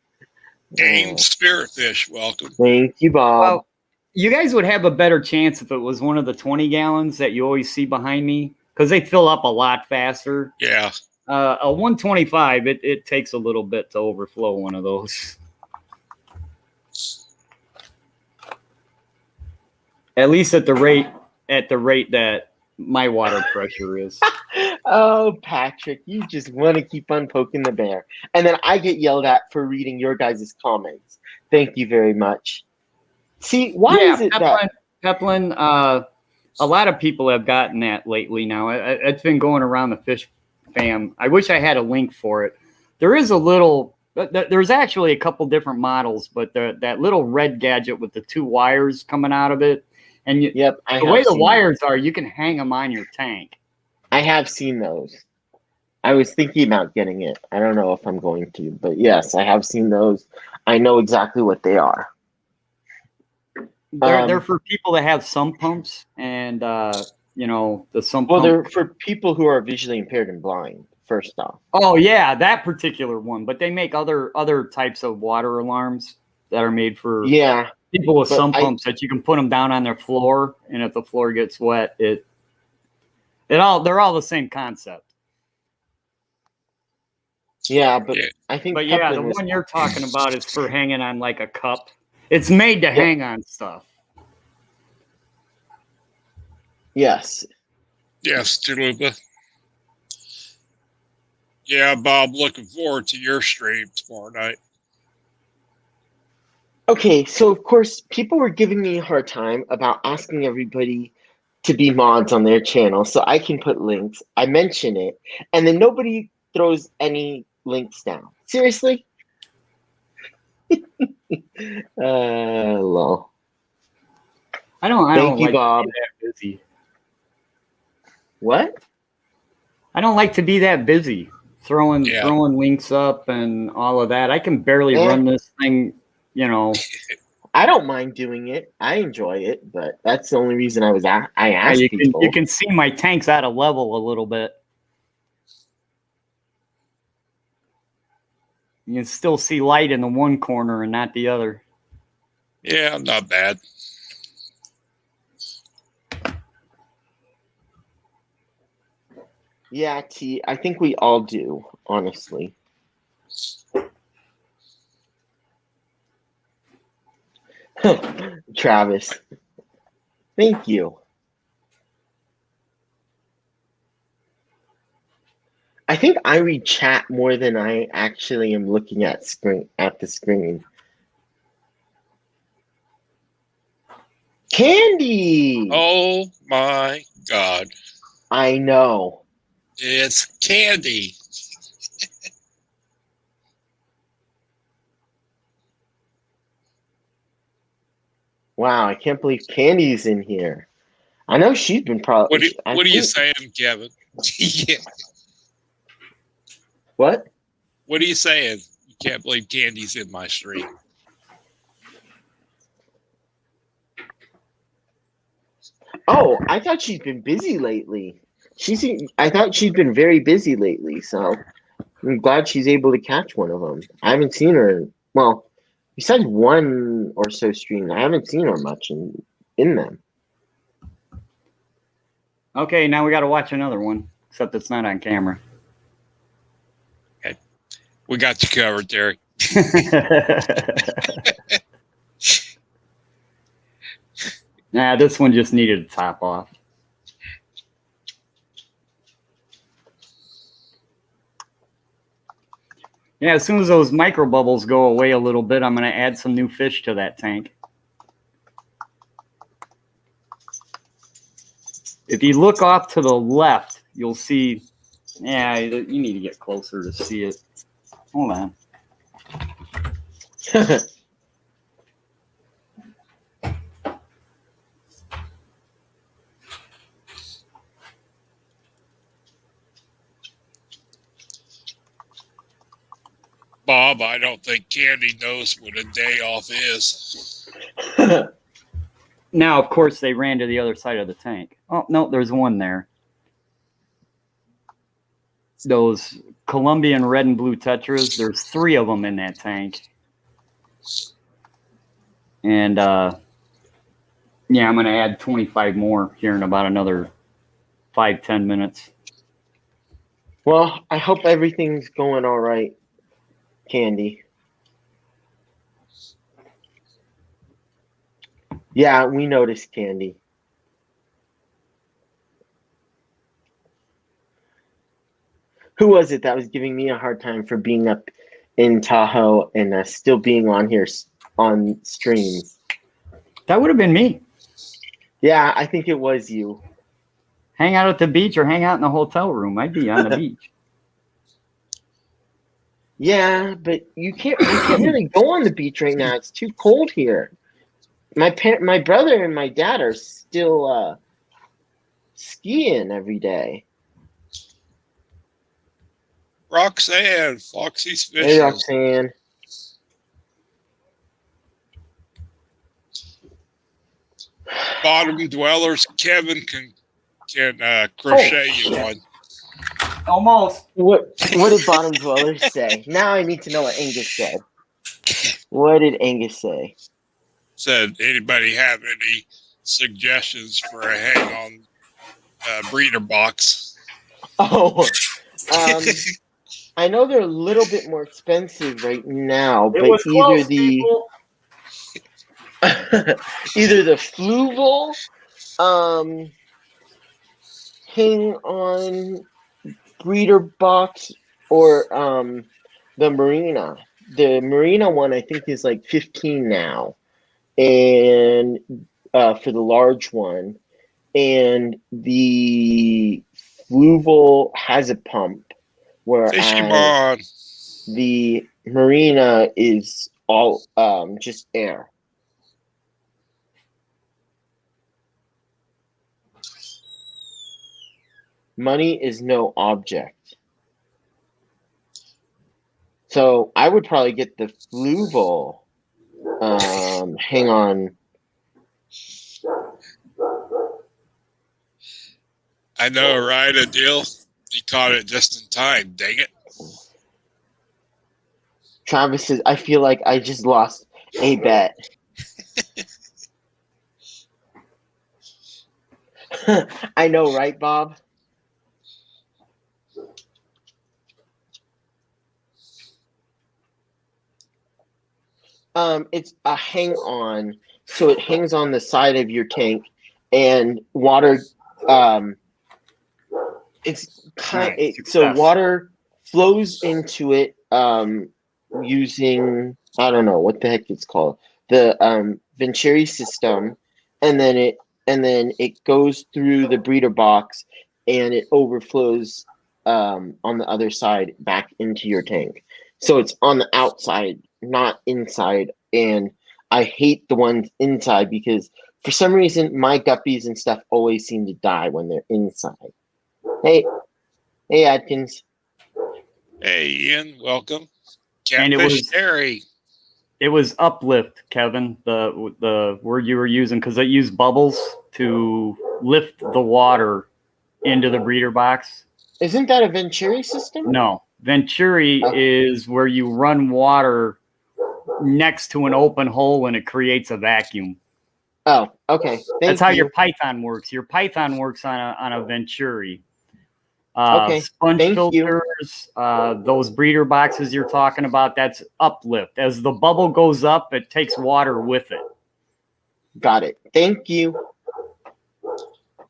Game Spiritfish, welcome. Thank you, Bob. Well, you guys would have a better chance if it was one of the 20 gallons that you always see behind me, because they fill up a lot faster. Yeah. A 125, it takes a little bit to overflow one of those. At least at the rate that my water pressure is. Oh, Patrick, you just want to keep on poking the bear. And then I get yelled at for reading your guys' comments. Thank you very much. See, why is it that... Peplin, a lot of people have gotten that lately now. It's been going around the fish fam. I wish I had a link for it. There's actually a couple different models, but that little red gadget with the 2 wires coming out of it, and the way the wires are, you can hang them on your tank. I have seen those. I was thinking about getting it. I don't know if I'm going to, but yes, I have seen those. I know exactly what they are. They're for people that have sump pumps, and the sump pump. Well, they're pump. for people who are visually impaired and blind, first off. Oh yeah, that particular one. But they make other types of water alarms that are made for people with sump pumps that you can put them down on their floor, and if the floor gets wet, they're all the same concept. Yeah, but I think. But yeah, the one you're talking about is for hanging on like a cup. It's made to hang on stuff. Yes. Yes, Tuluba. Yeah, Bob, looking forward to your stream tomorrow night. Okay, so of course, people were giving me a hard time about asking everybody to be mods on their channel, so I can put links. I mention it, and then nobody throws any links down. Seriously? Lol. I don't Thank you, like Bob. to be that busy. What? I don't like to be that busy throwing links up and all of that. I can barely run this thing, I don't mind doing it. I enjoy it, but that's the only reason I asked people. You can see my tank's out of level a little bit. You can still see light in the one corner and not the other. Yeah, not bad. Yeah, T, I think we all do, honestly. Travis. Thank you. I think I read chat more than I actually am looking at the screen. Candy! Oh my God. I know. It's Candy. Wow, I can't believe Candy's in here. I know she's been probably... What are you saying, Kevin? Yeah. What? What are you saying? You can't believe Candy's in my stream. Oh, I thought she's been busy lately. I thought she's been very busy lately, so I'm glad she's able to catch one of them. I haven't seen her. Well, besides one or so streams, I haven't seen her much in them. Okay, now we got to watch another one. except it's not on camera. We got you covered, Terry. Nah, this one just needed a top off. Yeah, as soon as those micro bubbles go away a little bit, I'm going to add some new fish to that tank. If you look off to the left, you'll see, yeah, you need to get closer to see it. Hold on. Bob, I don't think Candy knows what a day off is. Now, of course, they ran to the other side of the tank. Oh, no, there's one there. Those Colombian red and blue tetras, there's 3 of them in that tank. And, yeah, I'm going to add 25 more here in about another 5-10 minutes. Well, I hope everything's going all right, Candy. Yeah, we noticed, Candy. Who was it that was giving me a hard time for being up in Tahoe and still being on here on streams? That would have been me. Yeah, I think it was you. Hang out at the beach or hang out in the hotel room. I'd be on the beach. Yeah, but we can't really go on the beach right now. It's too cold here. My brother and my dad are still skiing every day. Roxanne, Foxy's Fishing. Hey, Roxanne. Bottom dwellers, Kevin can crochet you one. Almost. What did bottom dwellers say? Now I need to know what Angus said. What did Angus say? Said, anybody have any suggestions for a hang-on breeder box? Oh, I know they're a little bit more expensive right now, but either the Fluval hang on breeder box or the Marina. The Marina one I think is like 15 now, and for the large one, and the Fluval has a pump, whereas the Marina is all just air. Money is no object. So I would probably get the Fluval hang on. I know, right? A deal. You caught it just in time, dang it. Travis says, I feel like I just lost a bet. I know, right, Bob? It's a hang on, so it hangs on the side of your tank, and water. So water flows into it using, I don't know what the heck it's called, the Venturi system, and then it goes through the breeder box and it overflows on the other side back into your tank. So it's on the outside, not inside. And I hate the ones inside because for some reason my guppies and stuff always seem to die when they're inside. Hey Adkins. Hey Ian, welcome. And Terry. It was uplift, Kevin, the word you were using, because it used bubbles to lift the water into the breeder box. Isn't that a Venturi system? No. Venturi is where you run water next to an open hole and it creates a vacuum. Oh, okay. That's how your Python works. Your Python works on a Venturi. Okay, Sponge thank you. filters, those breeder boxes you're talking about, that's uplift. As the bubble goes up, it takes water with it. Got it. Thank you.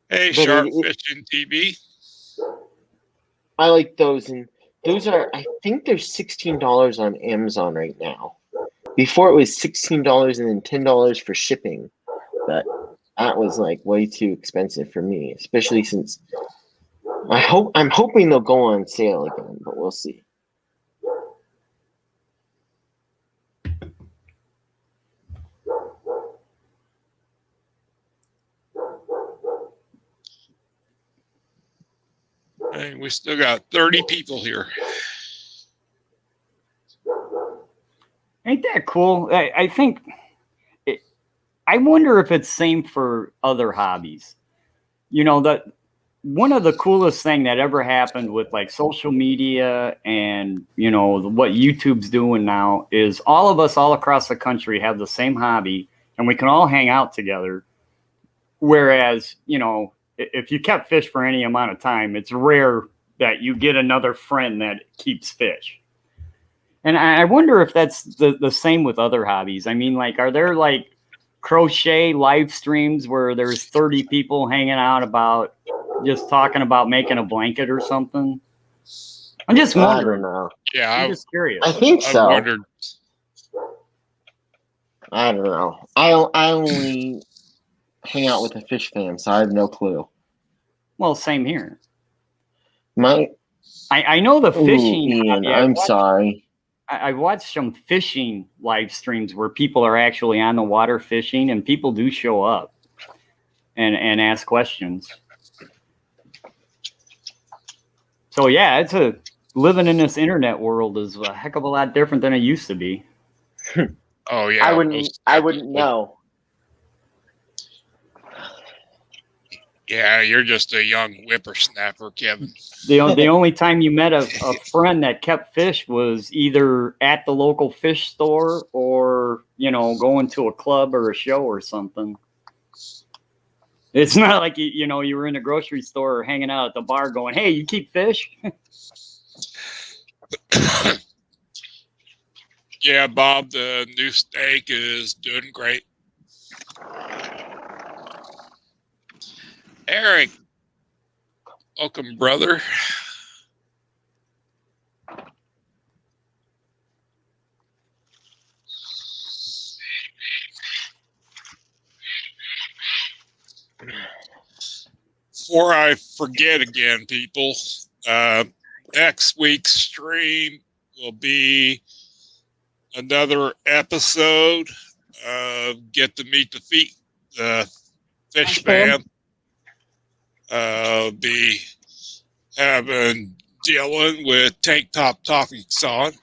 Hey, But Sharp Fishing TV. I like those, and those are, I think they're $16 on Amazon right now. Before it was $16 and then $10 for shipping, but that was like way too expensive for me, especially since I'm hoping they'll go on sale again, but we'll see. Hey, we still got 30 people here. Ain't that cool? I think I wonder if it's same for other hobbies. You know, that one of the coolest thing that ever happened with like social media and, you know, what YouTube's doing now is all of us all across the country have the same hobby and we can all hang out together. Whereas, you know, if you kept fish for any amount of time, it's rare that you get another friend that keeps fish. And I wonder if that's the same with other hobbies. I mean, like, are there like crochet live streams where there's 30 people hanging out about just talking about making a blanket or something? I'm just I don't wondering. know. Yeah, I'm just curious. I think I so. wondered. I don't know. I only hang out with a fish fan, so I have no clue. Well, same here. My I know the fishing. Ian, hobby. I'm sorry. I've watched some fishing live streams where people are actually on the water fishing, and people do show up and ask questions. So yeah, living in this internet world is a heck of a lot different than it used to be. Oh yeah, I wouldn't know. Yeah, you're just a young whippersnapper, Kevin. The only time you met a friend that kept fish was either at the local fish store or, you know, going to a club or a show or something. It's not like you know you were in a grocery store or hanging out at the bar going, "Hey, you keep fish?" Yeah, Bob, the new steak is doing great. Eric, welcome, brother. Before I forget again, people, next week's stream will be another episode of Get to Meet the Fish Fam. Be having Dylan with Tank Top Topics on.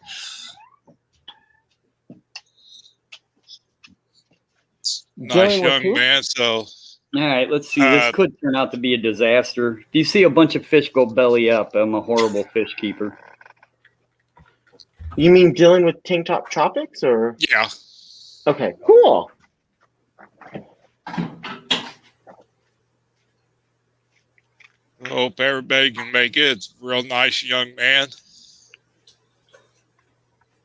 Nice young man. So, all right, let's see. This could turn out to be a disaster. If you see a bunch of fish go belly up, I'm a horrible fish keeper. You mean dealing with Tank Top Tropics, or? Yeah. Okay, cool. I hope everybody can make it. It's a real nice young man.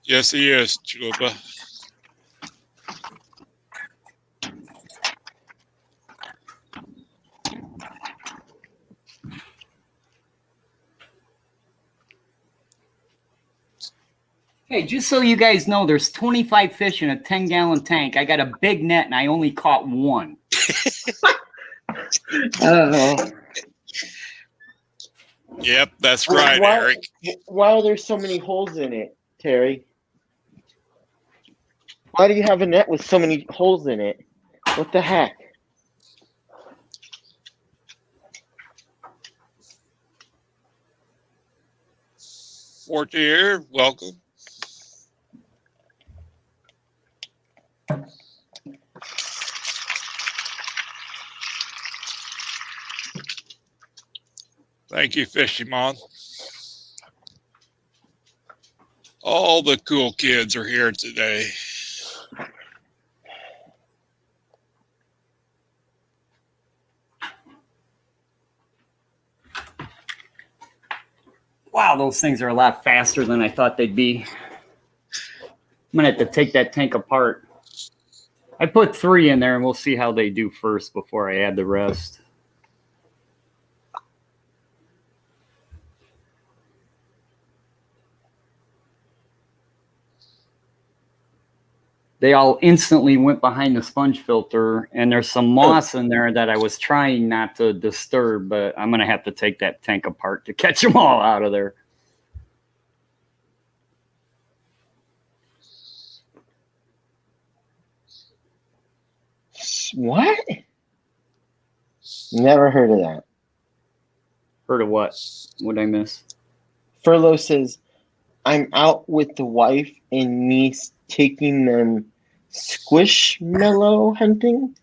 Yes, he is, Chuba. Hey, just so you guys know, there's 25 fish in a 10-gallon tank. I got a big net, and I only caught one. I don't know. Yep, that's right, Eric. Why are there so many holes in it, Terry? Why do you have a net with so many holes in it? What the heck? Fortier, welcome. Thank you, Fishimon. All the cool kids are here today. Wow, those things are a lot faster than I thought they'd be. I'm gonna have to take that tank apart. I put 3 in there, and we'll see how they do first before I add the rest. They all instantly went behind the sponge filter, and there's some moss in there that I was trying not to disturb, but I'm gonna have to take that tank apart to catch them all out of there. What? Never heard of that. Heard of what? What'd I miss? Furlough says, I'm out with the wife and niece taking them squishmallow hunting.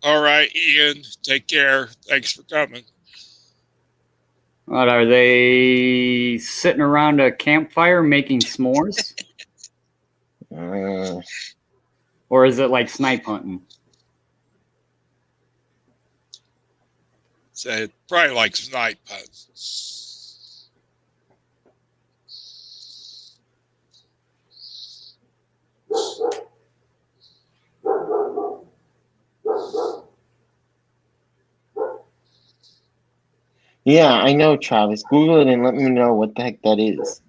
All right, Ian. Take care. Thanks for coming. What, are they sitting around a campfire making s'mores? Or is it like snipe hunting? So probably like snipe hunt. Yeah, I know, Travis. Google it and let me know what the heck that is.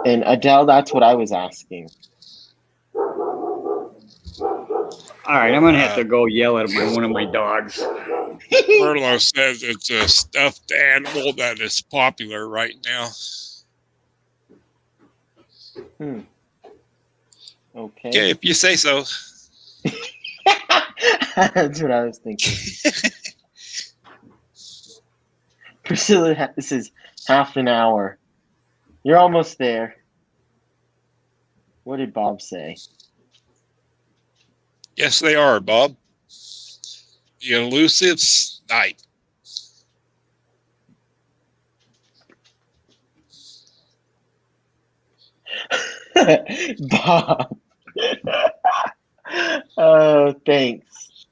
And Adele, that's what I was asking. All right, I'm gonna have to go yell at one of my dogs. Furlough says it's a stuffed animal that is popular right now. Okay, if you say so. That's what I was thinking. Priscilla, this is half an hour. You're almost there. What did Bob say? Yes, they are, Bob. The elusive snipe. Bob. Oh, thanks.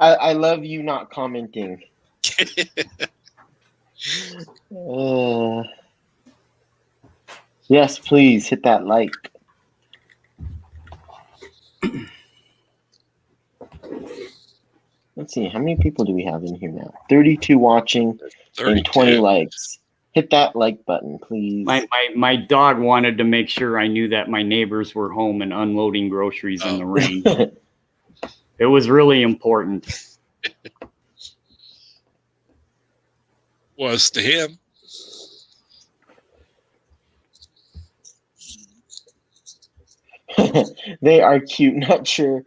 I love you not commenting. Yes, please hit that like. Let's see, how many people do we have in here now? 32 watching 32. and 20 likes. Hit that like button, please. My dog wanted to make sure I knew that my neighbors were home and unloading groceries in the ring. It was really important. Was to him. They are cute. Not sure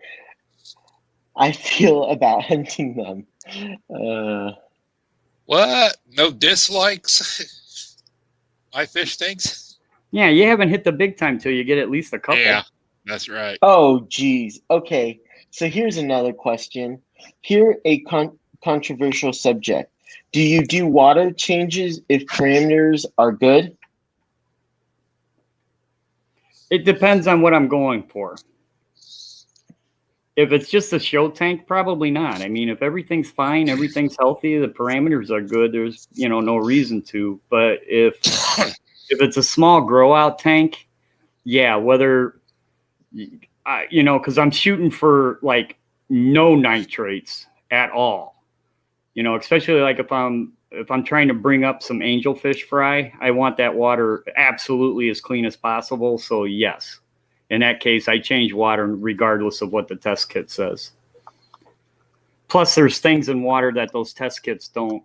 I feel about hunting them. What? No dislikes? My fish tanks? Yeah, you haven't hit the big time till you get at least a couple. Yeah, that's right. Oh, geez. Okay, so here's another question. Here, a controversial subject. Do you do water changes if parameters are good? It depends on what I'm going for. If it's just a show tank, probably not. I mean, if everything's fine, everything's healthy, the parameters are good, there's, no reason to. But if it's a small grow out tank, yeah, whether, because I'm shooting for like no nitrates at all, especially like if I'm trying to bring up some angelfish fry, I want that water absolutely as clean as possible. So yes. In that case, I change water regardless of what the test kit says. Plus, there's things in water that those test kits don't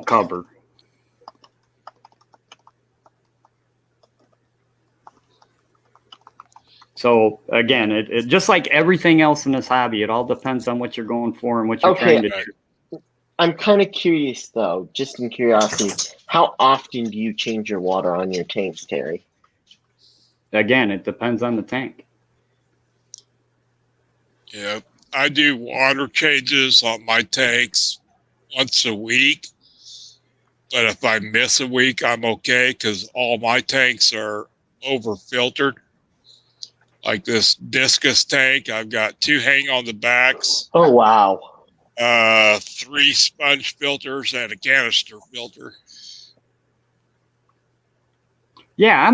cover. So again, it just like everything else in this hobby, it all depends on what you're going for and what you're trying to do. I'm kind of curious, though, just in curiosity, how often do you change your water on your tanks, Terry? Again, it depends on the tank. Yeah, I do water changes on my tanks once a week. But if I miss a week, I'm okay because all my tanks are over filtered. like this discus tank. I've got 2 hang on the backs, Oh wow. 3 sponge filters, and a canister filter. Yeah,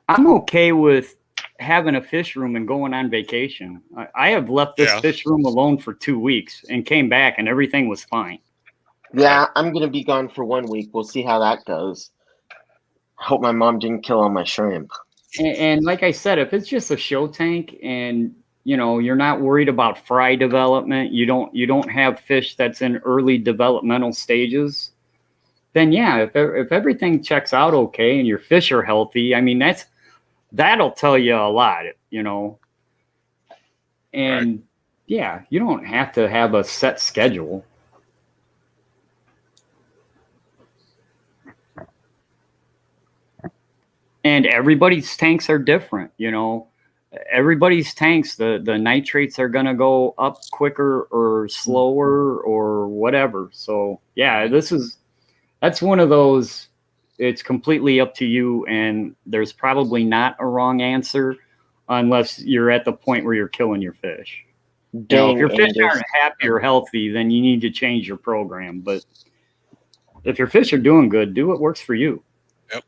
I'm okay with having a fish room and going on vacation. I have left this Yeah. fish room alone for 2 weeks and came back and everything was fine. Yeah, I'm gonna be gone for 1 week. We'll see how that goes. I hope my mom didn't kill all my shrimp. And like I said, if it's just a show tank and you're not worried about fry development, you don't have fish that's in early developmental stages, then yeah, if everything checks out okay and your fish are healthy, I mean that'll tell you a lot, And Right. yeah, you don't have to have a set schedule. And everybody's tanks are different, everybody's tanks, the nitrates are going to go up quicker or slower or whatever. So yeah, that's one of those, it's completely up to you, and there's probably not a wrong answer unless you're at the point where you're killing your fish. If your fish aren't happy or healthy, then you need to change your program. But if your fish are doing good, do what works for you. Yep.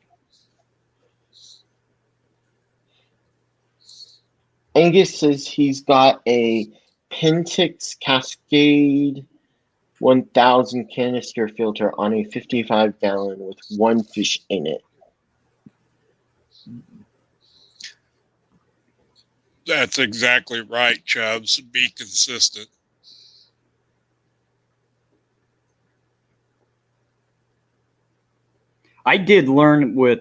Angus says he's got a Pentix Cascade 1000 canister filter on a 55-gallon with 1 fish in it. That's exactly right, Chubbs. Be consistent. I did learn with,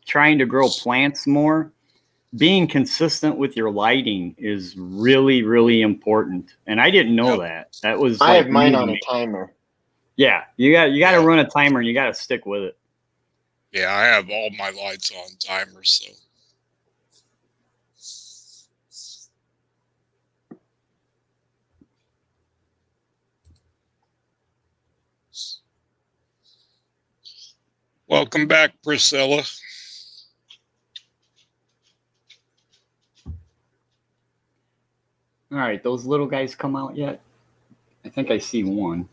trying to grow plants more. Being consistent with your lighting is really, really important. And I didn't know that. That was I like have mine on a timer. Yeah, you got to run a timer and you got to stick with it. Yeah, I have all my lights on timers, so. Welcome back, Priscilla. All right, those little guys come out yet? I think I see one.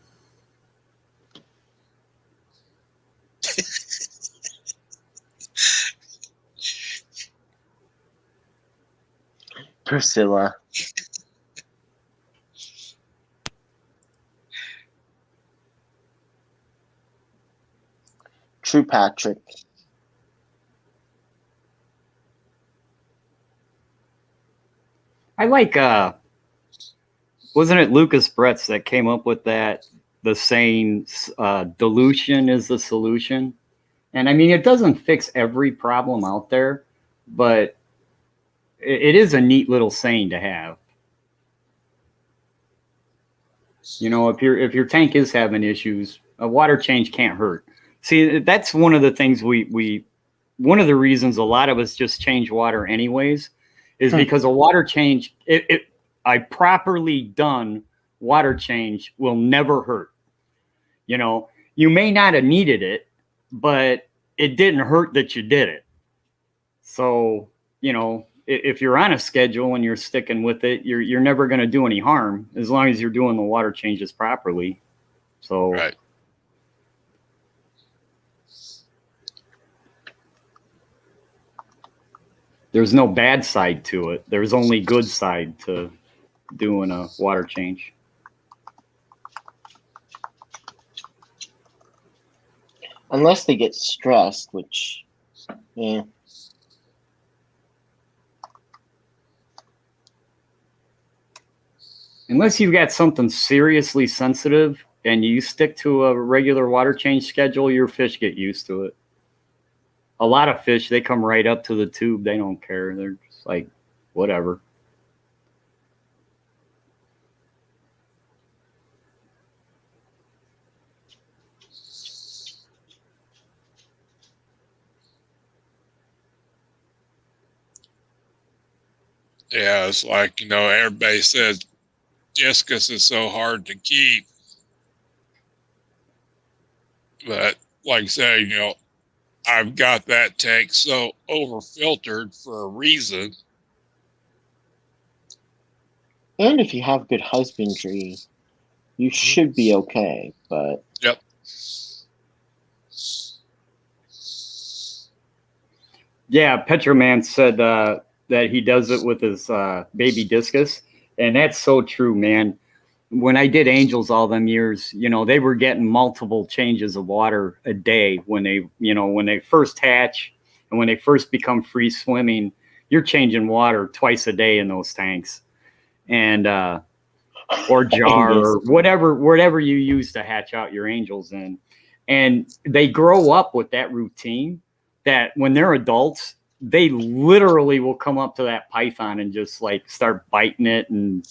Priscilla. True Patrick. I like wasn't it Lucas Bretz that came up with that, the saying dilution is the solution? And I mean, it doesn't fix every problem out there, but it is a neat little saying to have. If your tank is having issues, a water change can't hurt. See, that's one of the things one of the reasons a lot of us just change water anyways is because a water change, a properly done water change will never hurt. You may not have needed it, but it didn't hurt that you did it. So, if you're on a schedule and you're sticking with it, you're never going to do any harm as long as you're doing the water changes properly. So, right. There's no bad side to it. There's only good side to doing a water change. Unless they get stressed, which, yeah. Unless you've got something seriously sensitive and you stick to a regular water change schedule, your fish get used to it. A lot of fish, they come right up to the tube. They don't care. They're just like, whatever. Yeah, it's like, everybody says discus is so hard to keep. But like I said, I've got that tank so over filtered for a reason. And if you have good husbandry, you should be okay. But Yep. Yeah, Petroman said that he does it with his baby discus, and that's so true, man. When I did angels all them years, they were getting multiple changes of water a day when they first hatch and when they first become free swimming. You're changing water twice a day in those tanks, and or jar or whatever you use to hatch out your angels in, and they grow up with that routine. That when they're adults, they literally will come up to that python and just like start biting it and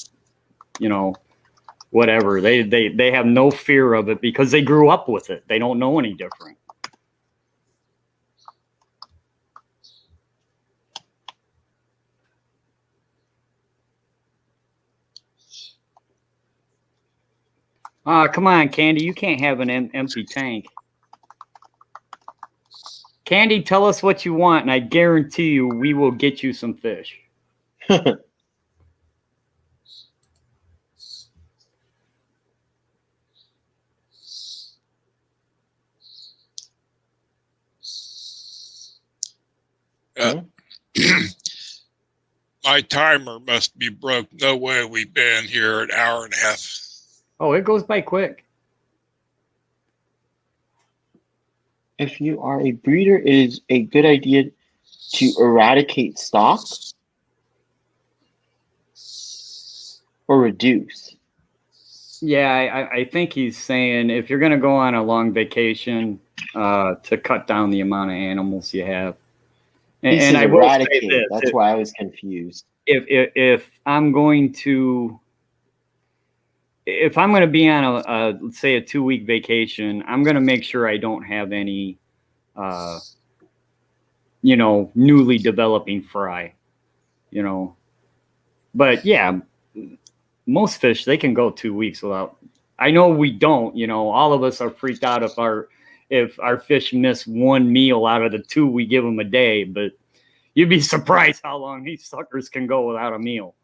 whatever. They have no fear of it because they grew up with it. They don't know any different. Come on, Candy. You can't have an empty tank. Candy, tell us what you want, and I guarantee you we will get you some fish. My timer must be broke. No way we've been here an hour and a half. Oh, it goes by quick. If you are a breeder, it is a good idea to eradicate stock or reduce. Yeah, I think he's saying if you're going to go on a long vacation, to cut down the amount of animals you have. And I will say this. That's why I was confused. If I'm going to be on a let's say a 2-week vacation, I'm going to make sure I don't have any, newly developing fry, But yeah, most fish, they can go 2 weeks without. I know we don't. All of us are freaked out if our fish miss one meal out of the 2 we give them a day, but you'd be surprised how long these suckers can go without a meal.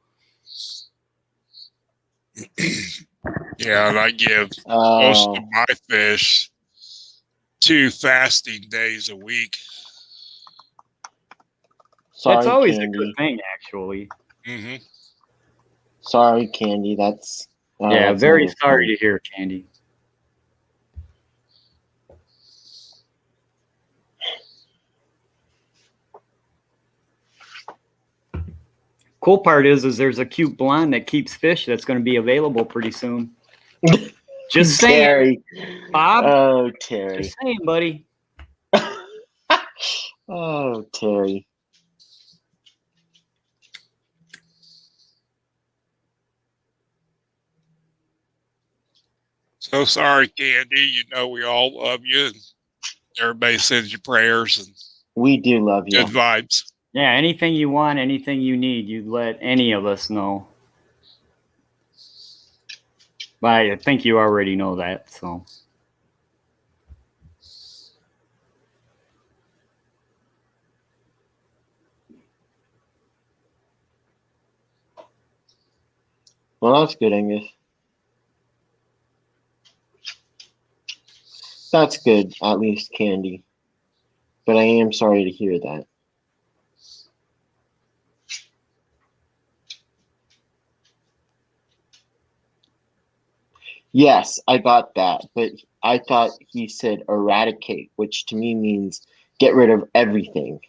Yeah, and I give most of my fish 2 fasting days a week. Sorry, that's always Candy. a good thing, actually. Mm-hmm. Sorry, Candy. That's very sorry to hear, Candy. Cool part is there's a cute blonde that keeps fish that's going to be available pretty soon. Just saying, Terry. Bob. Oh, Terry. Just saying, buddy. Oh, Terry. So sorry, Candy. We all love you. And everybody sends you prayers and we do love you. Good vibes. Yeah, anything you want, anything you need, you let any of us know. But I think you already know that, so. Well, that's good, Angus. That's good, at least, Candy. But I am sorry to hear that. Yes, I got that, but I thought he said eradicate, which to me means get rid of everything.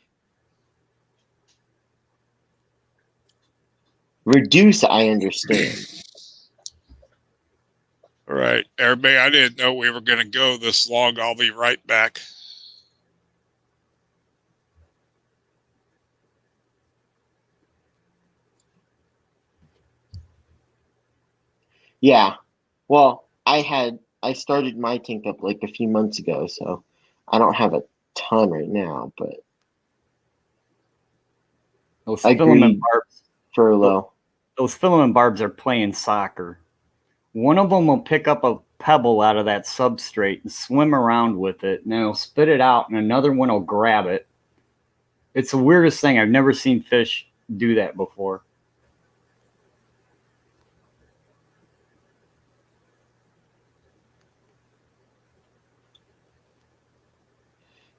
Reduce, I understand. All right, everybody, I didn't know we were going to go this long. I'll be right back. Yeah. Well, I started my tank up like a few months ago, so I don't have a ton right now, but those filament barbs furlough. Those filament barbs are playing soccer. One of them will pick up pebble out of that substrate and swim around with it, and then it'll spit it out, and another one will grab it. It's the weirdest thing. I've never seen fish do that before.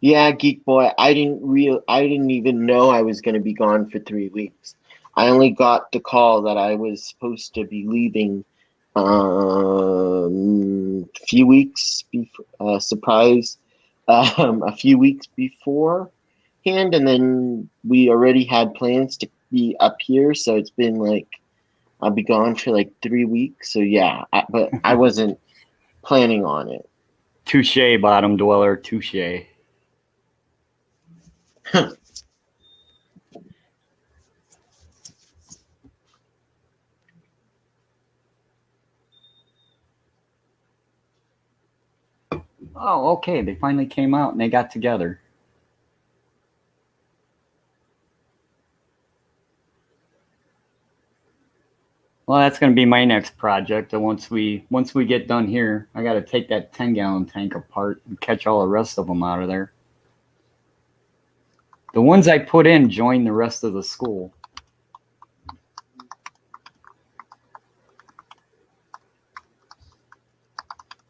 Yeah, Geek Boy, I didn't even know I was going to be gone for 3 weeks. I only got the call that I was supposed to be leaving a few weeks before, surprise, a few weeks beforehand, and then we already had plans to be up here, so it's been like I'll be gone for like 3 weeks. So yeah, but I wasn't planning on it. Touche, bottom dweller, touche. Oh, okay. They finally came out and they got together. Well, that's going to be my next project. And once we get done here, I got to take that 10-gallon tank apart and catch all the rest of them out of there. The ones I put in join the rest of the school.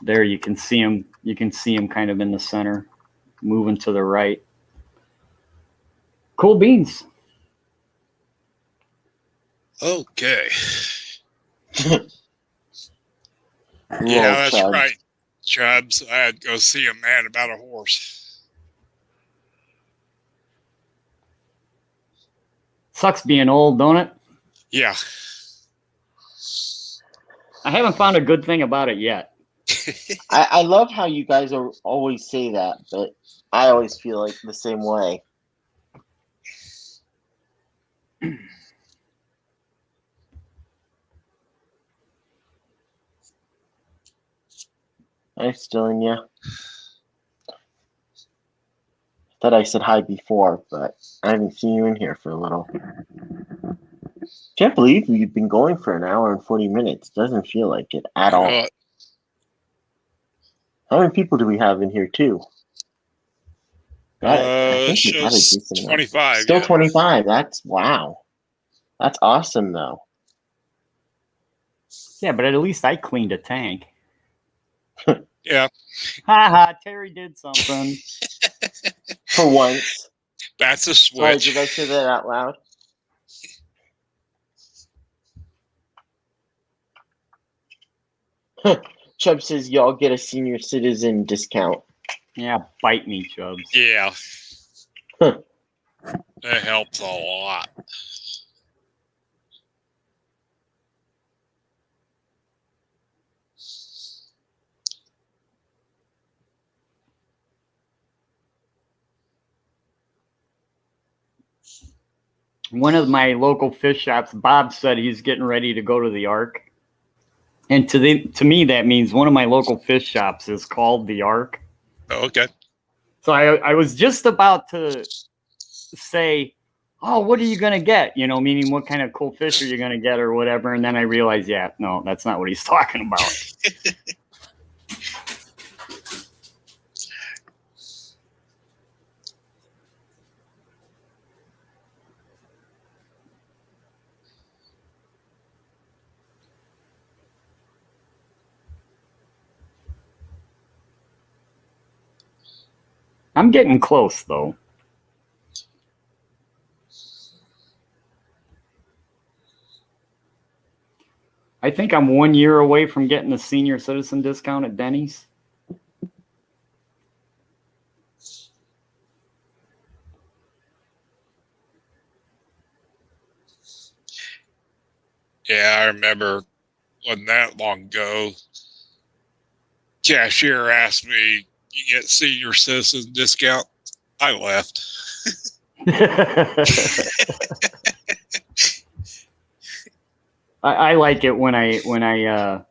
There, you can see them. You can see them kind of in the center, moving to the right. Cool beans. Okay. Roll, Yeah, that's Chubs. right, Chubbs. I had to go see a man about a horse. Sucks being old, don't it? Yeah. I haven't found a good thing about it yet. I love how you guys always say that, but I always feel like the same way. Hi, Stilling ya. Thought I said hi before, but I haven't seen you in here for a little. Can't believe we've been going for an hour and 40 minutes. Doesn't feel like it at You all. know what? How many people do we have in here too? I think we got a Shows decent amount. 25. Still Yeah. 25. That's wow. That's awesome though. Yeah, but at least I cleaned a tank. Yeah. Ha ha, Terry did something. For once. That's a Sorry, switch. did I say that out loud? Chubb says y'all get a senior citizen discount. Yeah, bite me, Chubbs. Yeah. Huh. That helps a lot. One of my local fish shops, Bob, said he's getting ready to go to the Ark. And to me, that means one of my local fish shops is called the Ark. Okay. So I was just about to say, oh, what are you going to get? You know, meaning what kind of cool fish are you going to get or whatever. And then I realized, yeah, no, that's not what he's talking about. I'm getting close, though. I think I'm 1 year away from getting the senior citizen discount at Denny's. Yeah, I remember wasn't that long ago. Cashier asked me, "You get senior citizen discount?" I left. I like it when I'll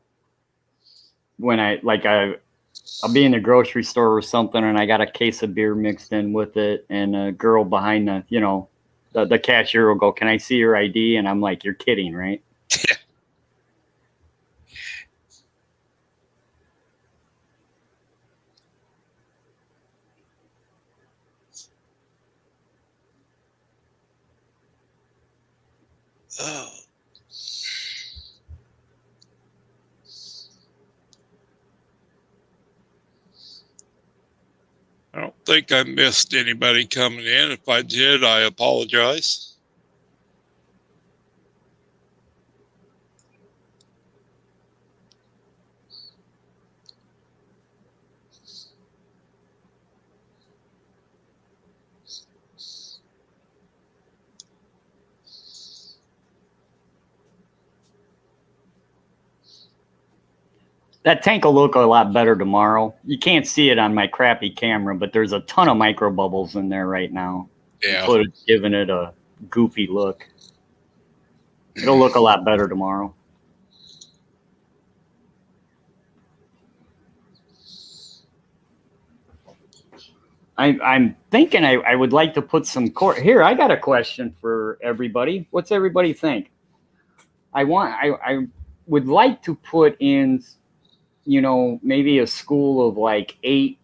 be in the grocery store or something and I got a case of beer mixed in with it and a girl behind the cashier will go, "Can I see your ID?" And I'm like, "You're kidding, right?" Oh. I don't think I missed anybody coming in. If I did, I apologize. That tank will look a lot better tomorrow. You can't see it on my crappy camera, but there's a ton of micro bubbles in there right now. Yeah. So it's giving it a goofy look. It'll look a lot better tomorrow. I'm thinking I would like to put some core here. I got a question for everybody. What's everybody think? I would like to put in, you know, maybe a school of like 8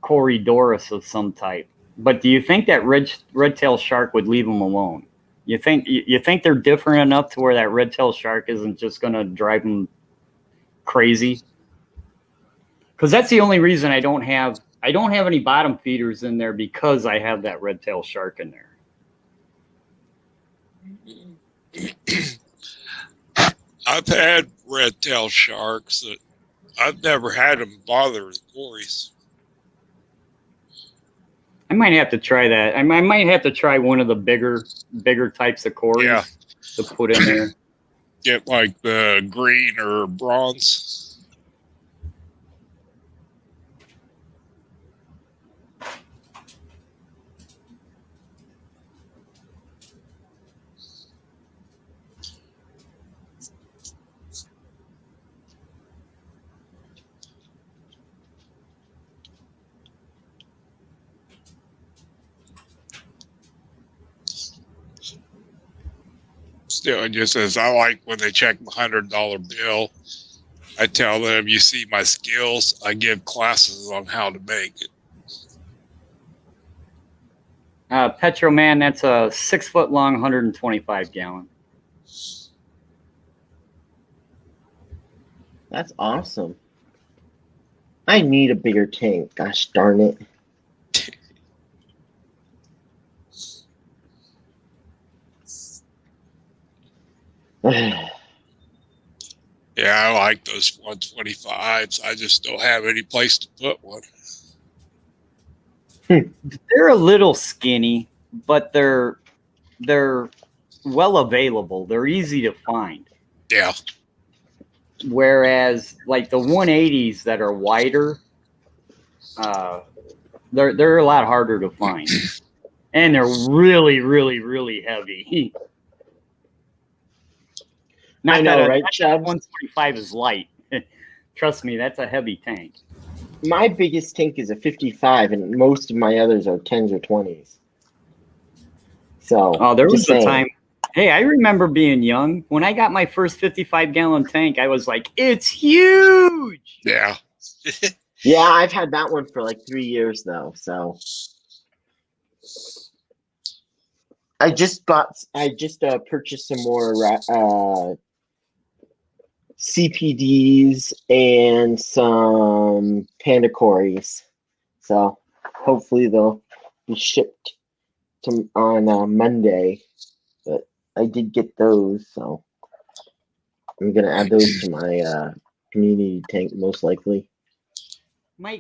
Corydoras of some type. But do you think that red-tailed shark would leave them alone? You think they're different enough to where that red-tailed shark isn't just going to drive them crazy? Because that's the only reason I don't have any bottom feeders in there, because I have that red-tailed shark in there. I've had red-tailed sharks that I've never had them bother the cories. I might have to try that. I might have to try one of the bigger types of cories to put in there. Get like the green or bronze. Still, just as I like when they check my $100 bill, I tell them, you see my skills, I give classes on how to make it. Petroman, that's a 6 foot long, 125 gallon. That's awesome. I need a bigger tank. Gosh darn it. Yeah, I like those 125s. I just don't have any place to put one. They're a little skinny, but they're well available. They're easy to find. Yeah. Whereas like the 180s that are wider, they're a lot harder to find, and they're really, really, really heavy. I know, right, Chubbs? 125 is light. Trust me, that's a heavy tank. My biggest tank is a 55, and most of my others are 10s or 20s. So, there was just a saying. time. Hey, I remember being young. When I got my first 55-gallon tank, I was like, it's huge. Yeah. Yeah, I've had that one for like 3 years though. So I just purchased some more CPDs and some Panda Cories. So hopefully they'll be shipped on Monday. But I did get those, so I'm gonna add those to my community tank most likely. My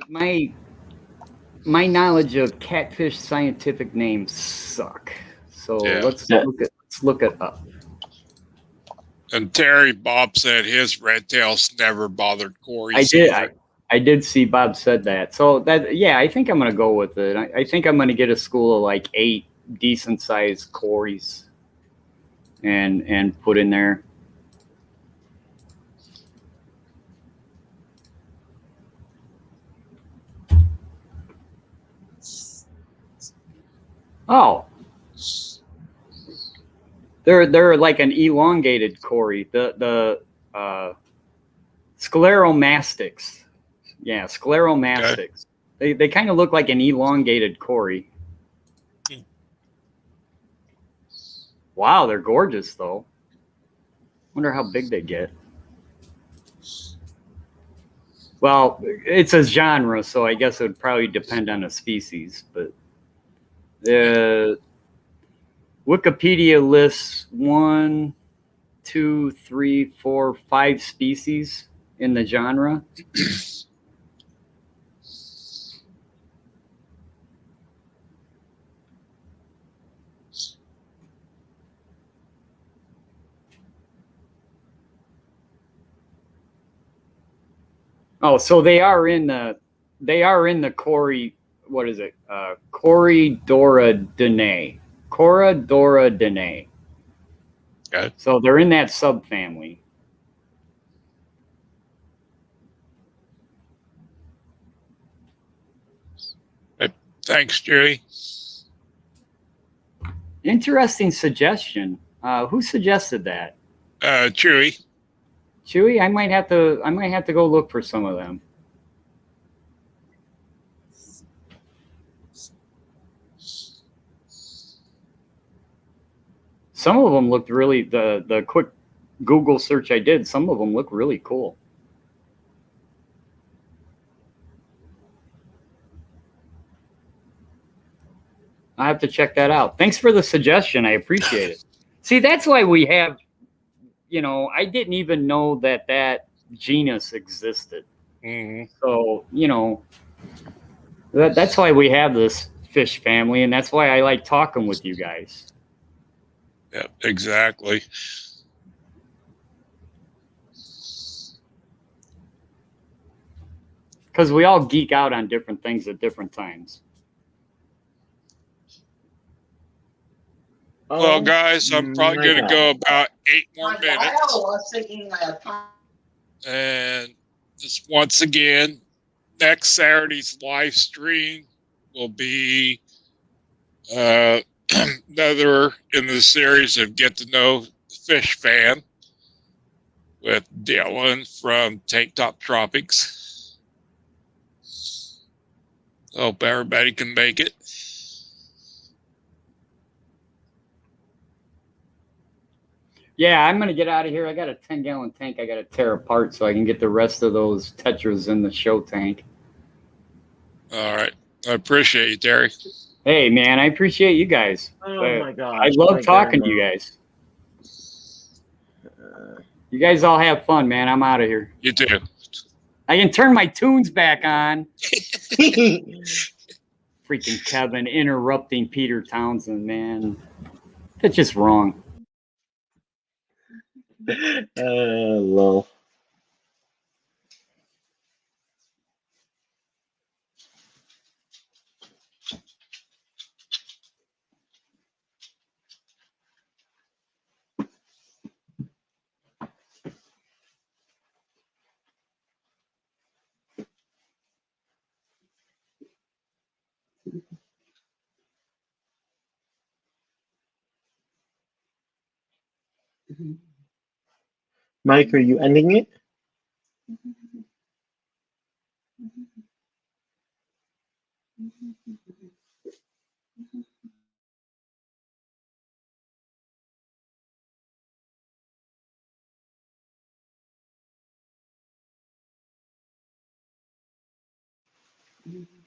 knowledge of catfish scientific names suck. So Yeah. let's look it up. And Terry Bob said his red tails never bothered Cory. I did see Bob said that. So that, yeah, I think I'm gonna go with it. I think I'm gonna get a school of like 8 decent sized Cories and put in there. Oh, they're like an elongated Cory. The scleromastics. Yeah, scleromastics. Okay. They kind of look like an elongated Cory. Wow, they're gorgeous though. Wonder how big they get. Well, it's a genre, so I guess it would probably depend on the species. But Wikipedia lists 1, 2, 3, 4, 5 species in the genre. Oh, so they are in the Cori. What is it? Corydoridinae. Corydoridinae. Okay. So they're in that subfamily. Thanks, Jerry. Interesting suggestion. Who suggested that? Chewy. Chewy, I might have to go look for some of them. Some of them looked really the quick Google search I did. Some of them look really cool. I have to check that out. Thanks for the suggestion. I appreciate it. See, that's why we have. I didn't even know that genus existed. Mm-hmm. So that's why we have this fish family, and that's why I like talking with you guys. Yep, exactly. Because we all geek out on different things at different times. Well, guys, I'm probably going to go about 8 more minutes. And just once again, next Saturday's live stream will be another in the series of Get to Know Fish Fan with Dylan from Tank Top Tropics. Hope everybody can make it. Yeah, I'm going to get out of here. I got a 10-gallon tank I got to tear apart so I can get the rest of those tetras in the show tank. All right. I appreciate you, Terry. Hey, man, I appreciate you guys. Oh, my God. I love talking to you guys. You guys all have fun, man. I'm out of here. You too. I can turn my tunes back on. Freaking Kevin interrupting Peter Townsend, man. That's just wrong. Lol. Mike, are you ending it?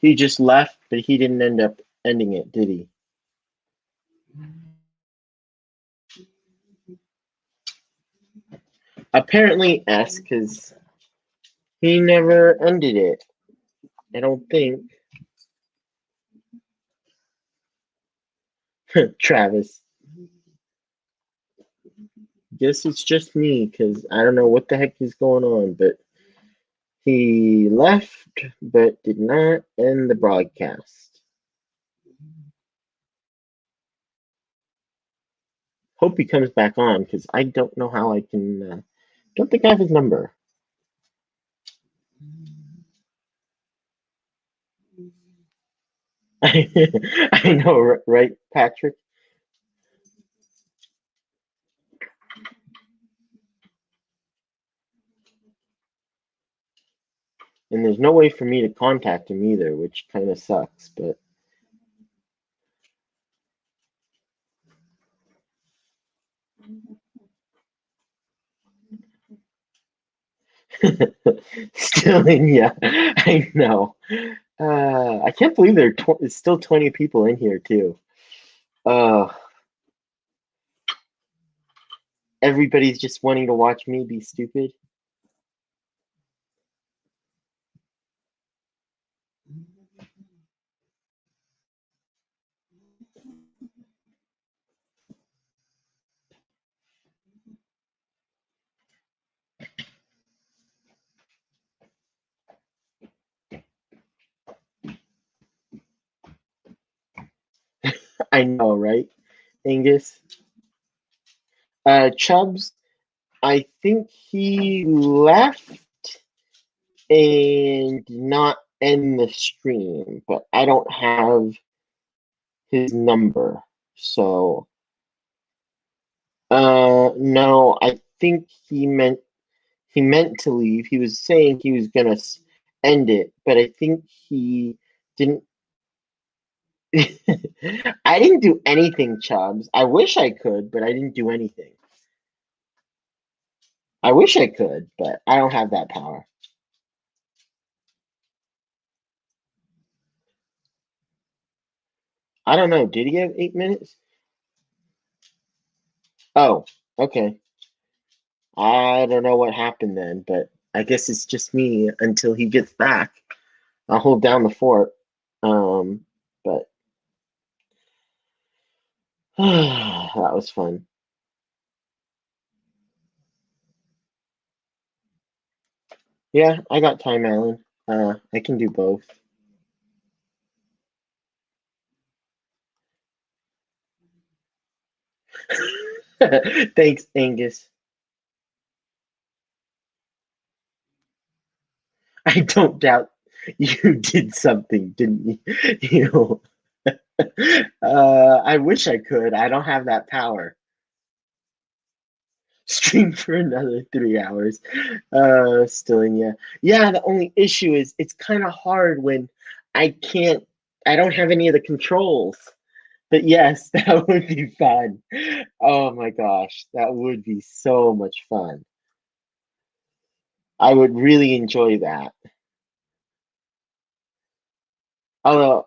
He just left, but he didn't end up ending it, did he? Apparently S, because he never ended it. I don't think. Travis. Guess it's just me, because I don't know what the heck is going on, but he left, but did not end the broadcast. Hope he comes back on, because I don't know how I can. Don't think I have his number. I know, right, Patrick? And there's no way for me to contact him either, which kind of sucks, but. Still in, yeah. I know. I can't believe there's still 20 people in here too. Everybody's just wanting to watch me be stupid. I know, right, Angus? Chubbs, I think he left and did not end the stream, but I don't have his number. So, no, I think he meant to leave. He was saying he was gonna end it, but I think he didn't. I didn't do anything, Chubbs. I wish I could, but I didn't do anything. I wish I could, but I don't have that power. I don't know. Did he have 8 minutes? Oh, okay. I don't know what happened then, but I guess it's just me until he gets back. I'll hold down the fort. But that was fun. Yeah, I got time, Alan. I can do both. Thanks, Angus. I don't doubt you did something, didn't you? I wish I could. I don't have that power. Stream for another 3 hours. Still in, yeah. Yeah, the only issue is it's kind of hard when I don't have any of the controls. But yes, that would be fun. Oh my gosh, that would be so much fun. I would really enjoy that. Although,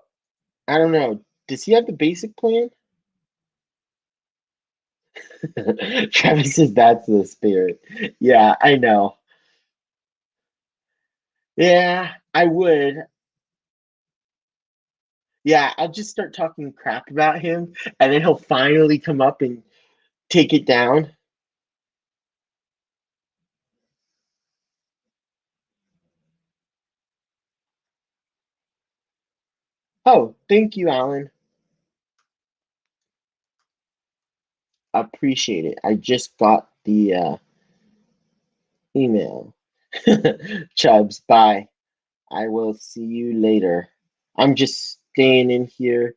I don't know. Does he have the basic plan? Travis says that's the spirit. Yeah, I know. Yeah, I would. Yeah, I'll just start talking crap about him, and then he'll finally come up and take it down. Oh, thank you, Alan. Appreciate it. I just got the email. Chubbs, bye. I will see you later. I'm just staying in here.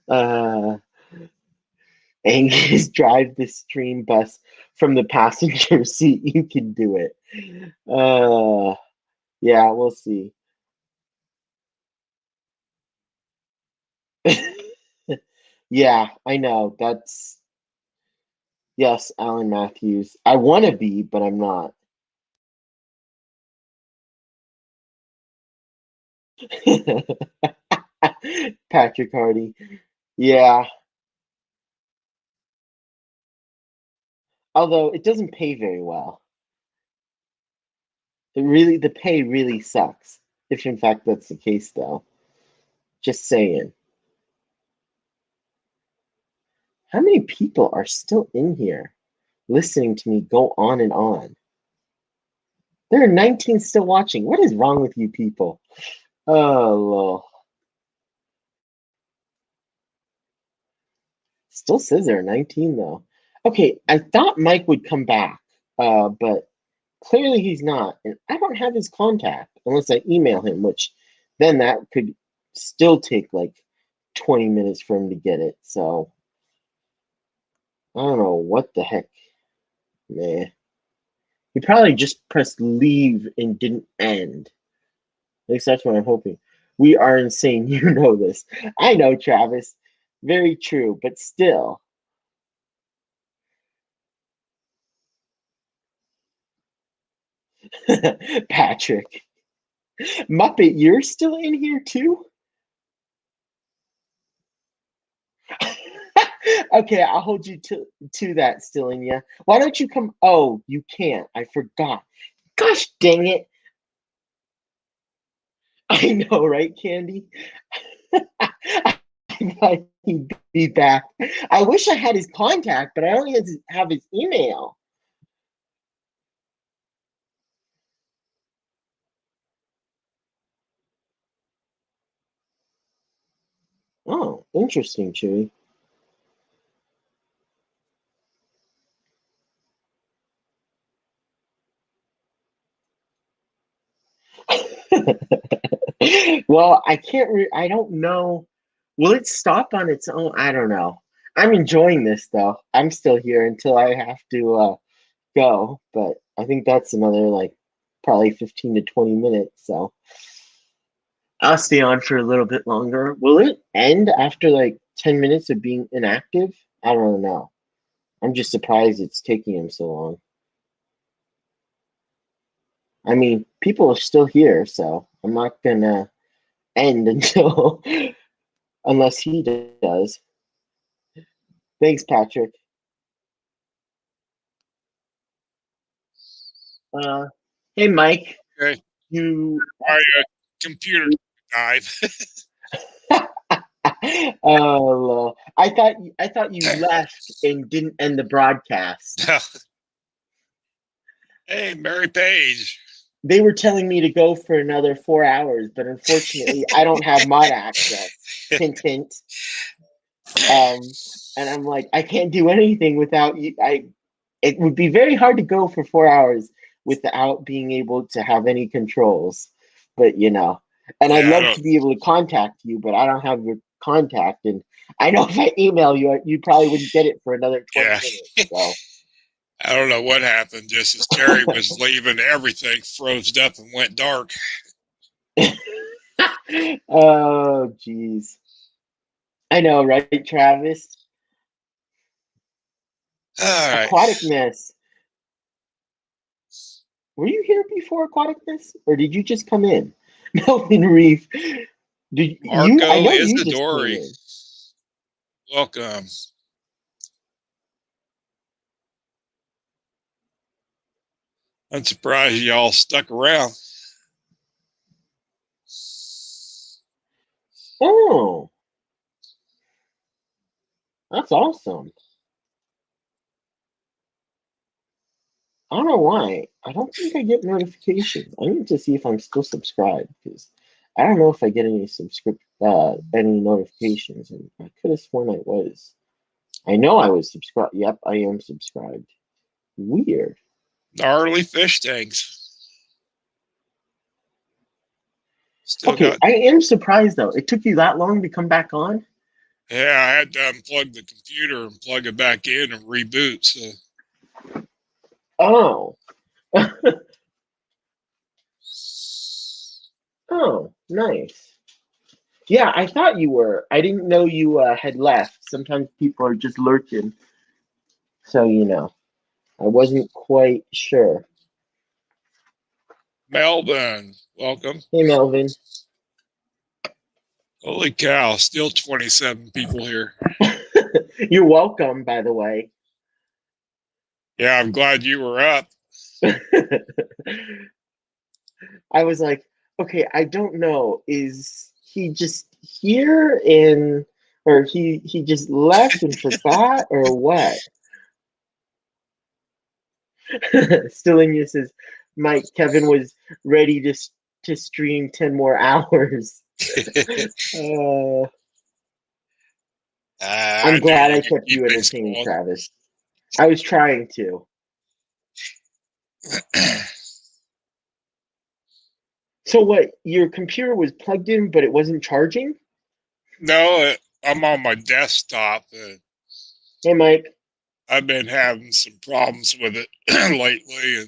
uh, Angus, drive the stream bus from the passenger seat. You can do it. Yeah, we'll see. Yeah, I know. Yes, Alan Matthews. I want to be, but I'm not. Patrick Hardy. Yeah. Although it doesn't pay very well. The pay really sucks. If in fact that's the case, though. Just saying. How many people are still in here listening to me go on and on? There are 19 still watching. What is wrong with you people? Oh, Lord. Still says there are 19, though. Okay, I thought Mike would come back, but clearly he's not. And I don't have his contact unless I email him, which then that could still take like 20 minutes for him to get it. So I don't know what the heck. Man. He probably just pressed leave and didn't end. At least that's what I'm hoping. We are insane. You know this. I know, Travis. Very true, but still. Patrick. Muppet, you're still in here too? Okay, I'll hold you to that, still in ya. Why don't you come? Oh, you can't. I forgot. Gosh dang it. I know, right, Candy? I thought he'd be back. I wish I had his contact, but I only have his email. Oh, interesting, Chewy. Well, I can't. I don't know. Will it stop on its own? I don't know. I'm enjoying this though. I'm still here until I have to go, but I think that's another like probably 15 to 20 minutes. So I'll stay on for a little bit longer. Will it end after like 10 minutes of being inactive? I don't know. I'm just surprised it's taking him so long. I mean, people are still here, so I'm not gonna end until unless he does. Thanks, Patrick. Uh, hey, Mike. Okay. You. My computer died. Oh, I thought you left and didn't end the broadcast. Hey, Mary Page. They were telling me to go for another 4 hours, but unfortunately, I don't have mod access. Hint, hint. And I'm like, I can't do anything without you. It would be very hard to go for 4 hours without being able to have any controls. But and I'd Yeah, love to be able to contact you, but I don't have your contact. And I know if I email you, you probably wouldn't get it for another 20 yeah. minutes. So I don't know what happened. Just as Terry was leaving, everything froze up and went dark. oh geez. I know, right, Travis? All right. Aquaticness. Were you here before Aquaticness? Or did you just come in? Melvin Reef. Did you I Marco know you just came Isadori. in. Welcome. I'm surprised y'all stuck around. Oh, that's awesome. I don't know why. I don't think I get notifications. I need to see if I'm still subscribed because I don't know if I get any notifications, and I could have sworn I was. I know I was subscribed. Yep, I am subscribed. Weird. Gnarly fish tanks. Still Okay, got. I am surprised though. It took you that long to come back on? Yeah, I had to unplug the computer and plug it back in and reboot. So Oh. Oh, nice. Yeah, I thought you were. I didn't know you had left. Sometimes people are just lurking. So, I wasn't quite sure. Melbourne, welcome. Hey, Melvin. Holy cow, still 27 people here. You're welcome, by the way. Yeah, I'm glad you were up. I was like, okay, I don't know. Is he just here or he just left and forgot or what? Still in you says, Mike, Kevin was ready to stream 10 more hours. I'm I knew glad I you could kept keep you things entertained, going. Travis. I was trying to. So what? Your computer was plugged in, but it wasn't charging? No, I'm on my desktop. Hey, Mike. I've been having some problems with it lately, and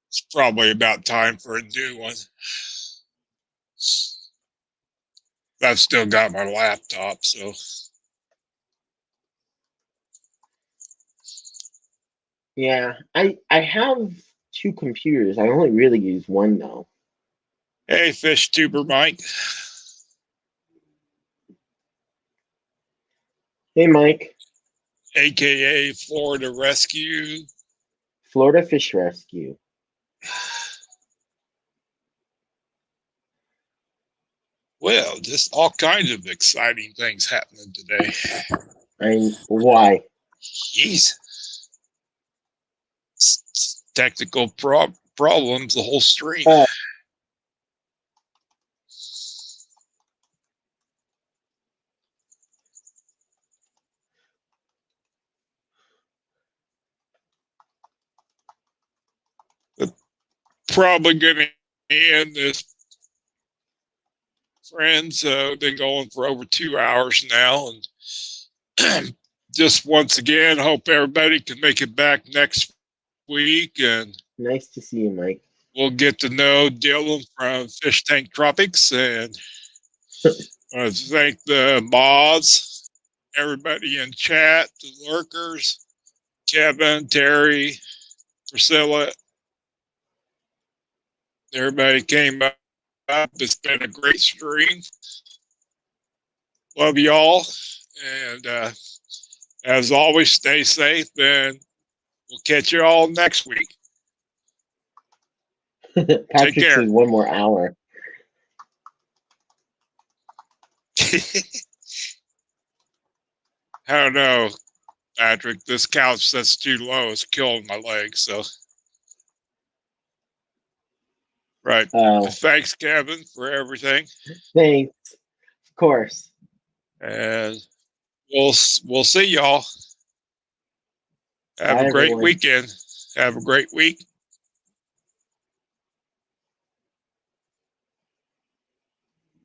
it's probably about time for a new one. I've still got my laptop, so Yeah, I have 2 computers. I only really use one though. Hey, fish tuber Mike. Hey, Mike. AKA Florida Rescue. Florida Fish Rescue. Well, just all kinds of exciting things happening today. Why? Jeez. Technical problems, the whole stream. Probably going to end this. Friends, been going for over 2 hours now, and just once again, hope everybody can make it back next week, and Nice to see you, Mike. we'll get to know Dylan from Fish Tank Tropics, and I want to thank the mods, everybody in chat, the lurkers, Kevin, Terry, Priscilla, everybody came up. It's been a great stream. Love y'all, and as always, stay safe, and we'll catch you all next week. Patrick says 1 more hour. I don't know, Patrick. This couch that's too low is killing my legs. So, right. Thanks, Kevin, for everything. Thanks. Of course. And we'll see y'all. Have Bye, a great everyone. weekend. Have a great week.